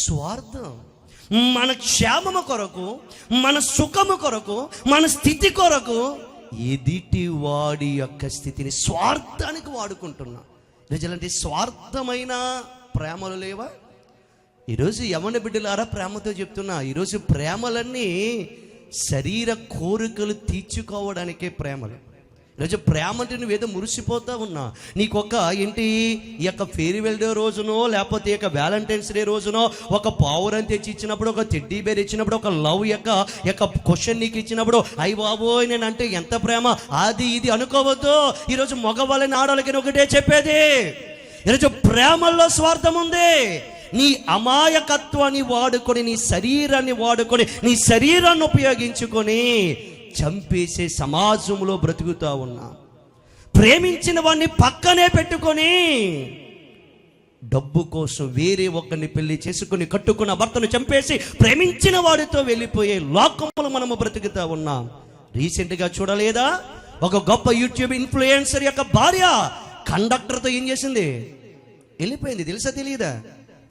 స్వార్థం. మన క్షేమము కొరకు, మన సుఖము కొరకు, మన స్థితి కొరకు ఎదుటి వాడి యొక్క స్థితిని స్వార్థానికి వాడుకుంటున్నాం. ఈరోజు ఇలాంటి స్వార్థమైన ప్రేమలు లేవా? ఈరోజు యవన బిడ్డలారా ప్రేమతో చెప్తున్నా, ఈరోజు ప్రేమలన్నీ శరీర కోరికలు తీర్చుకోవడానికే ప్రేమలు. ఈరోజు ప్రేమ అంటే నువ్వేదో మురిసిపోతా ఉన్నా, నీకొక ఏంటి ఈ యొక్క ఫేర్వెల్ డే రోజునో లేకపోతే ఈ యొక్క వ్యాలంటైన్స్ డే రోజునో ఒక పావురం తెచ్చి ఇచ్చినప్పుడు, ఒక టెడ్డీ బేర్ ఇచ్చినప్పుడు, ఒక లవ్ యొక్క క్వశ్చన్ నీకు ఇచ్చినప్పుడు, అయ్య బాబోయ్ నేను అంటే ఎంత ప్రేమ, అది ఇది అనుకోవద్దు. ఈరోజు మగవాళ్ళని ఆడవాళ్ళకి ఒకటే చెప్పేది, ఈరోజు ప్రేమల్లో స్వార్థం ఉంది. నీ అమాయకత్వాన్ని వాడుకొని, నీ శరీరాన్ని వాడుకొని, నీ శరీరాన్ని ఉపయోగించుకొని చంపేసే సమాజంలో బ్రతుకుతా ఉన్నా. ప్రేమించిన వాడిని పక్కనే పెట్టుకొని డబ్బు కోసం వేరే ఒక్కరిని పెళ్లి చేసుకుని కట్టుకున్న భర్తను చంపేసి ప్రేమించిన వాడితో వెళ్ళిపోయే లోకంలో మనము బ్రతుకుతా ఉన్నాం. రీసెంట్గా చూడలేదా, ఒక గొప్ప యూట్యూబ్ ఇన్ఫ్లుయెన్సర్ యొక్క భార్య కండక్టర్తో ఏం చేసింది, వెళ్ళిపోయింది. తెలుసా తెలియదా?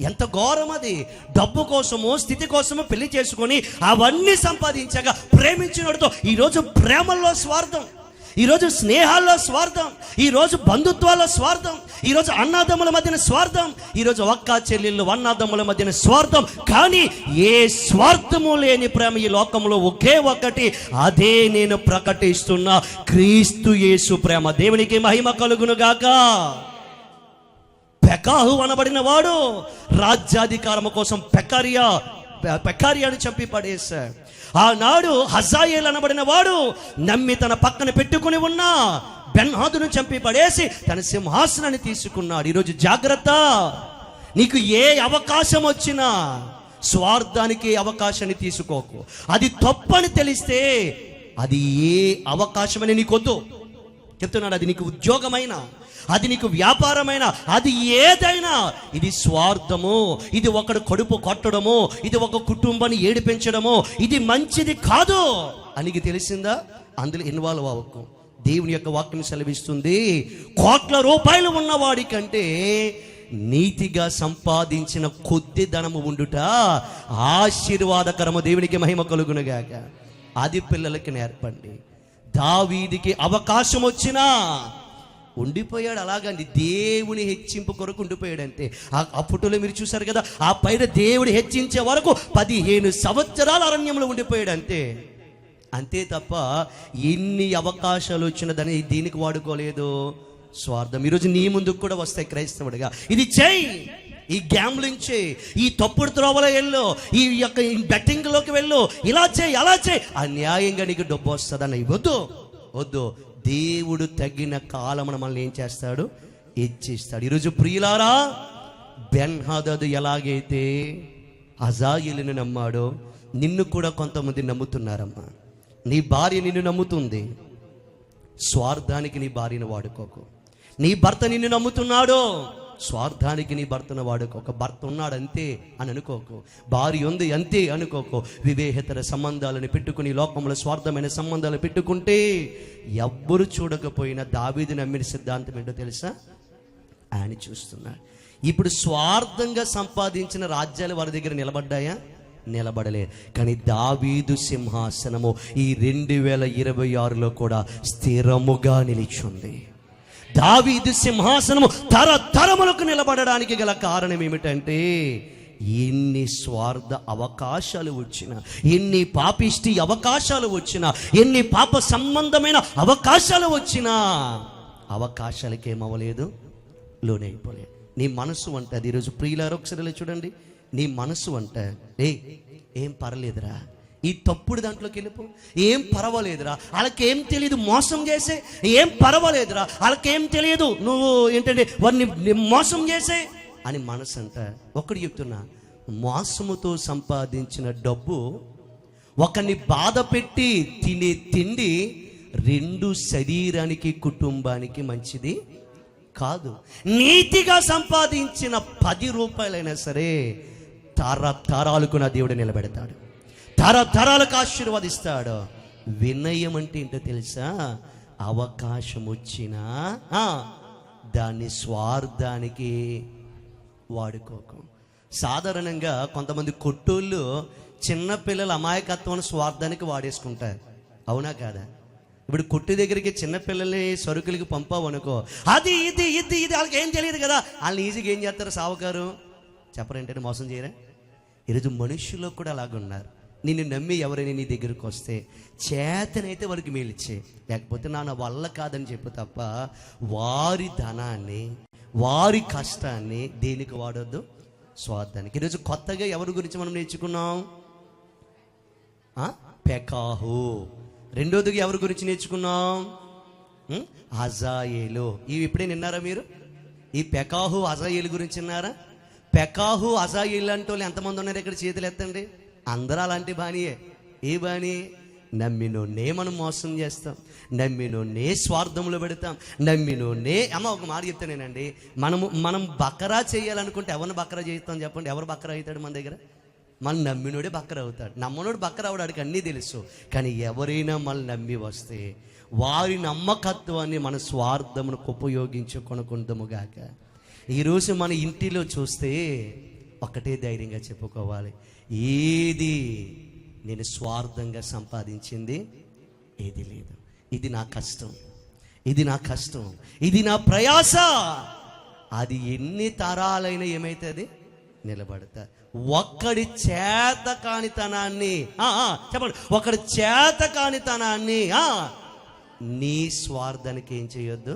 ఎంత ఘోరం అది. డబ్బు కోసమో స్థితి కోసమో పెళ్లి చేసుకొని అవన్నీ సంపాదించగా ప్రేమించినోడితో ఈరోజు ప్రేమల్లో స్వార్థం, ఈరోజు స్నేహాల్లో స్వార్థం, ఈరోజు బంధుత్వాల్లో స్వార్థం, ఈరోజు అన్నాదమ్ముల మధ్యన స్వార్థం, ఈరోజు అక్క చెల్లెళ్ళు అన్నాదమ్ముల మధ్యన స్వార్థం. కానీ ఏ స్వార్థము లేని ప్రేమ ఈ లోకంలో ఒకే ఒకటి, అదే నేను ప్రకటిస్తున్నా, క్రీస్తు యేసు ప్రేమ. దేవునికి మహిమ కలుగును గాక. పెకాహు అనబడిన వాడు రాజ్యాధికారము కోసం పెకారియాను చంపి పడేశాడు. ఆనాడు హజాయేల్ అనబడిన వాడు నమ్మి తన పక్కన పెట్టుకుని ఉన్న బెన్హాదును చంపి పడేసి తన సింహాసనాన్ని తీసుకున్నాడు. ఈరోజు జాగ్రత్త, నీకు ఏ అవకాశం వచ్చినా స్వార్థానికి అవకాశాన్ని తీసుకోకు. అది తప్పని తెలిస్తే అది ఏ అవకాశమని నీకొద్దు చెప్తున్నాడు. అది నీకు ఉద్యోగమైనా, అది నీకు వ్యాపారమైన, అది ఏదైనా, ఇది స్వార్థము, ఇది ఒకడు కడుపు కొట్టడము, ఇది ఒక కుటుంబాన్ని ఏడిపించడము, ఇది మంచిది కాదు అని తెలిసిందా, అందులో ఇన్వాల్వ్ అవ్వకు. దేవుని యొక్క వాక్యం సెలవిస్తుంది, కోట్ల రూపాయలు ఉన్నవాడి కంటే నీతిగా సంపాదించిన కొద్ది ధనము ఉండుట ఆశీర్వాదకరము. దేవునికి మహిమ కలుగునుగాక. అది పిల్లలకి నేర్పండి. దావీదుకి అవకాశం వచ్చినా ఉండిపోయాడు. అలాగండి, దేవుని హెచ్చింపు కొరకు ఉండిపోయాడంటే. ఆ ఫోటోలో మీరు చూసారు కదా, ఆ పైన దేవుడు హెచ్చించే వరకు 15 సంవత్సరాల అరణ్యంలో ఉండిపోయాడు. అంతే తప్ప ఎన్ని అవకాశాలు వచ్చినా దాన్ని దీనికి వాడుకోలేదు, స్వార్థం. ఈరోజు నీ ముందుకు కూడా వస్తాయి క్రైస్తవుడిగా, ఇది చేయి, ఈ గ్యాంబ్లింగ్ చేయి, ఈ తప్పుడు త్రోవలో వెళ్ళు, ఈ యొక్క బెట్టింగ్లోకి వెళ్ళు, ఇలా చేయి అలా చేయి, అన్యాయంగా నీకు డబ్బు వస్తుందని వద్దు. దేవుడు తగిన కాలమున మనల్ని ఏం చేస్తాడు, హెచ్చిస్తాడు. ఈరోజు ప్రియులారా, బెన్హదదు ఎలాగైతే హజాయేలును నమ్మాడో నిన్ను కూడా కొంతమంది నమ్ముతున్నారమ్మా. నీ భార్య నిన్ను నమ్ముతుంది, స్వార్థానికి నీ భార్యను వాడుకోకు. నీ భర్త నిన్ను నమ్ముతున్నాడో, స్వార్థానికి నీ భర్తను వాడుకో. ఒక భర్త ఉన్నాడు అంతే అని అనుకోకు, భార్య ఉంది అంతే అనుకోకు. వివేహేతర సంబంధాలను పెట్టుకుని లోకంలో స్వార్థమైన సంబంధాలు పెట్టుకుంటే ఎవ్వరు చూడకపోయినా దావీదు నమ్మిన సిద్ధాంతం ఏంటో తెలుసా, ఆయన చూస్తున్నాడు. ఇప్పుడు స్వార్థంగా సంపాదించిన రాజ్యాలు వారి దగ్గర నిలబడ్డాయా? నిలబడలేదు. కానీ దావీదు సింహాసనము ఈ 2026లో కూడా స్థిరముగా నిలిచింది. దావీదు సింహాసనము తరతరములకు నిలబడడానికి గల కారణం ఏమిటంటే, ఎన్ని స్వార్థ అవకాశాలు వచ్చినా, ఎన్ని పాపిష్టి అవకాశాలు వచ్చినా, ఎన్ని పాప సంబంధమైన అవకాశాలు వచ్చినా అవకాశాలకి ఏమవ్వలేదు, లోనైపోలేదు. నీ మనసు అంటే అది. ఈరోజు ప్రియులారు ఒకసారి చూడండి, నీ మనసు అంటే ఏం పర్లేదురా, ఈ తప్పుడు దాంట్లోకి వెళ్ళిపో, ఏం పర్వాలేదురా, వాళ్ళకేం తెలియదు, మోసం చేసే ఏం పర్వాలేదురా, వాళ్ళకేం తెలియదు, నువ్వు ఏంటంటే వారిని మోసం చేసే అని మనసు అంట. ఒకటి చెప్తున్నా, మోసముతో సంపాదించిన డబ్బు ఒకరిని బాధ పెట్టి తినే తిండి రెండు శరీరానికి కుటుంబానికి మంచిది కాదు. నీతిగా సంపాదించిన 10 రూపాయలైనా సరే తరతరాలకు నా దేవుడు నిలబెడతాడు, తరతరాలకు ఆశీర్వదిస్తాడు. వినయం అంటే ఏంటో తెలుసా? అవకాశం వచ్చినా దాన్ని స్వార్థానికి వాడుకోకు. సాధారణంగా కొంతమంది కొట్టోళ్ళు చిన్నపిల్లల అమాయకత్వాన్ని స్వార్థానికి వాడేసుకుంటారు. అవునా కాదా? ఇప్పుడు కొట్టు దగ్గరికి చిన్నపిల్లల్ని సరుకులకి పంపావనుకో, అది ఇది ఇది ఇది వాళ్ళకి ఏం తెలియదు కదా, వాళ్ళని ఈజీగా ఏం చేస్తారు? సావుకారు చెప్పరేంటంటే మోసం చేయరా? ఈరోజు మనుషుల్లో కూడా అలాగున్నారు. నిన్ను నమ్మి ఎవరైనా నీ దగ్గరికి వస్తే చేతనైతే వారికి మేలిచ్చే, లేకపోతే నా వల్ల కాదని చెప్పు తప్ప వారి ధనాన్ని వారి కష్టాన్ని దేనికి వాడొద్దు? స్వార్థానికి. ఈరోజు కొత్తగా ఎవరి గురించి మనం నేర్చుకున్నాం? పెకాహు. రెండోదిగా ఎవరి గురించి నేర్చుకున్నాం? హజాయేలు. ఇవి ఇప్పుడే విన్నారా మీరు? ఈ పెకాహు హజాయేలు గురించి విన్నారా? పెకాహు హజాయేలు అంటే వాళ్ళు ఎంతమంది ఉన్నారు ఇక్కడ? చేతులు ఎత్తండి. అందరూ అలాంటి బాణియే. ఏ బాణి? నమ్మినోనే మనం మోసం చేస్తాం, నమ్మినోనే స్వార్థంలో పెడతాం, నమ్మినోనే. ఒక మాట చెప్తానేనండి, మనం బకరా చేయాలనుకుంటే ఎవరిని బకరా చేస్తాం చెప్పండి? ఎవరు బకరా అవుతాడు మన దగ్గర? మనం నమ్మినోడే బకరా అవుతాడు. నమ్మనోడు బకరా అవడానికి అన్నీ తెలుసు. కానీ ఎవరైనా మనం నమ్మి వస్తే వారి నమ్మకత్వాన్ని మన స్వార్థమునకు ఉపయోగించుకొనుకుందాముగాక. ఈరోజు మన ఇంటిలో చూస్తే ఒకటే ధైర్యంగా చెప్పుకోవాలి, ఏది నేను స్వార్థంగా సంపాదించింది ఏది లేదు. ఇది నా కష్టం, ఇది నా కష్టం, ఇది నా ప్రయాస. అది ఎన్ని తరాలైనా ఏమైతుంది? నిలబడతా. ఒక్కడి చేతకానితనాన్ని చెప్పండి, ఒకడి చేతకానితనాన్ని నీ స్వార్థానికి ఏం చేయొద్దు?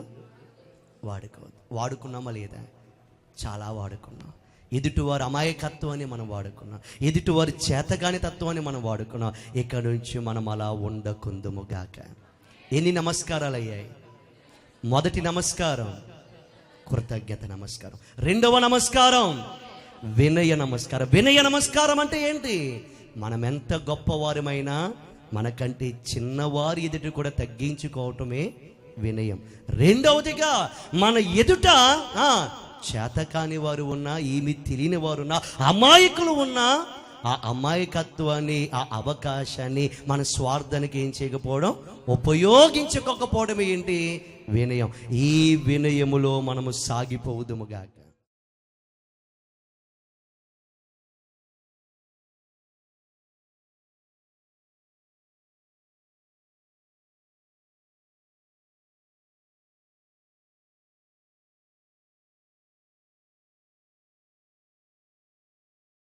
వాడుకోవద్దు. వాడుకున్నామా లేదా? చాలా వాడుకున్నాం. ఎదుటివారి అమాయకత్వాన్ని మనం వాడుకున్నాం, ఎదుటివారి చేతగాని తత్వాన్ని మనం వాడుకున్నాం. ఇక్కడ నుంచి మనం అలా ఉండకుందుముగాక. ఎన్ని నమస్కారాలు అయ్యాయి? మొదటి నమస్కారం కృతజ్ఞత నమస్కారం. రెండవ నమస్కారం వినయ నమస్కారం. వినయ నమస్కారం అంటే ఏంటి? మనం ఎంత గొప్పవారమైనా మనకంటే చిన్నవారి ఎదుట కూడా తగ్గించుకోవటమే వినయం. రెండవదిగా మన ఎదుట చేతకాని వారు ఉన్నా, ఏమి తెలియని వారు ఉన్నా, అమాయకులు ఉన్నా, ఆ అమాయకత్వాన్ని, ఆ అవకాశాన్ని మన స్వార్థానికి ఏం చేయకపోవడం, ఉపయోగించుకోకపోవడం ఏంటి? వినయం. ఈ వినయములో మనము సాగిపోవుదుముగాక.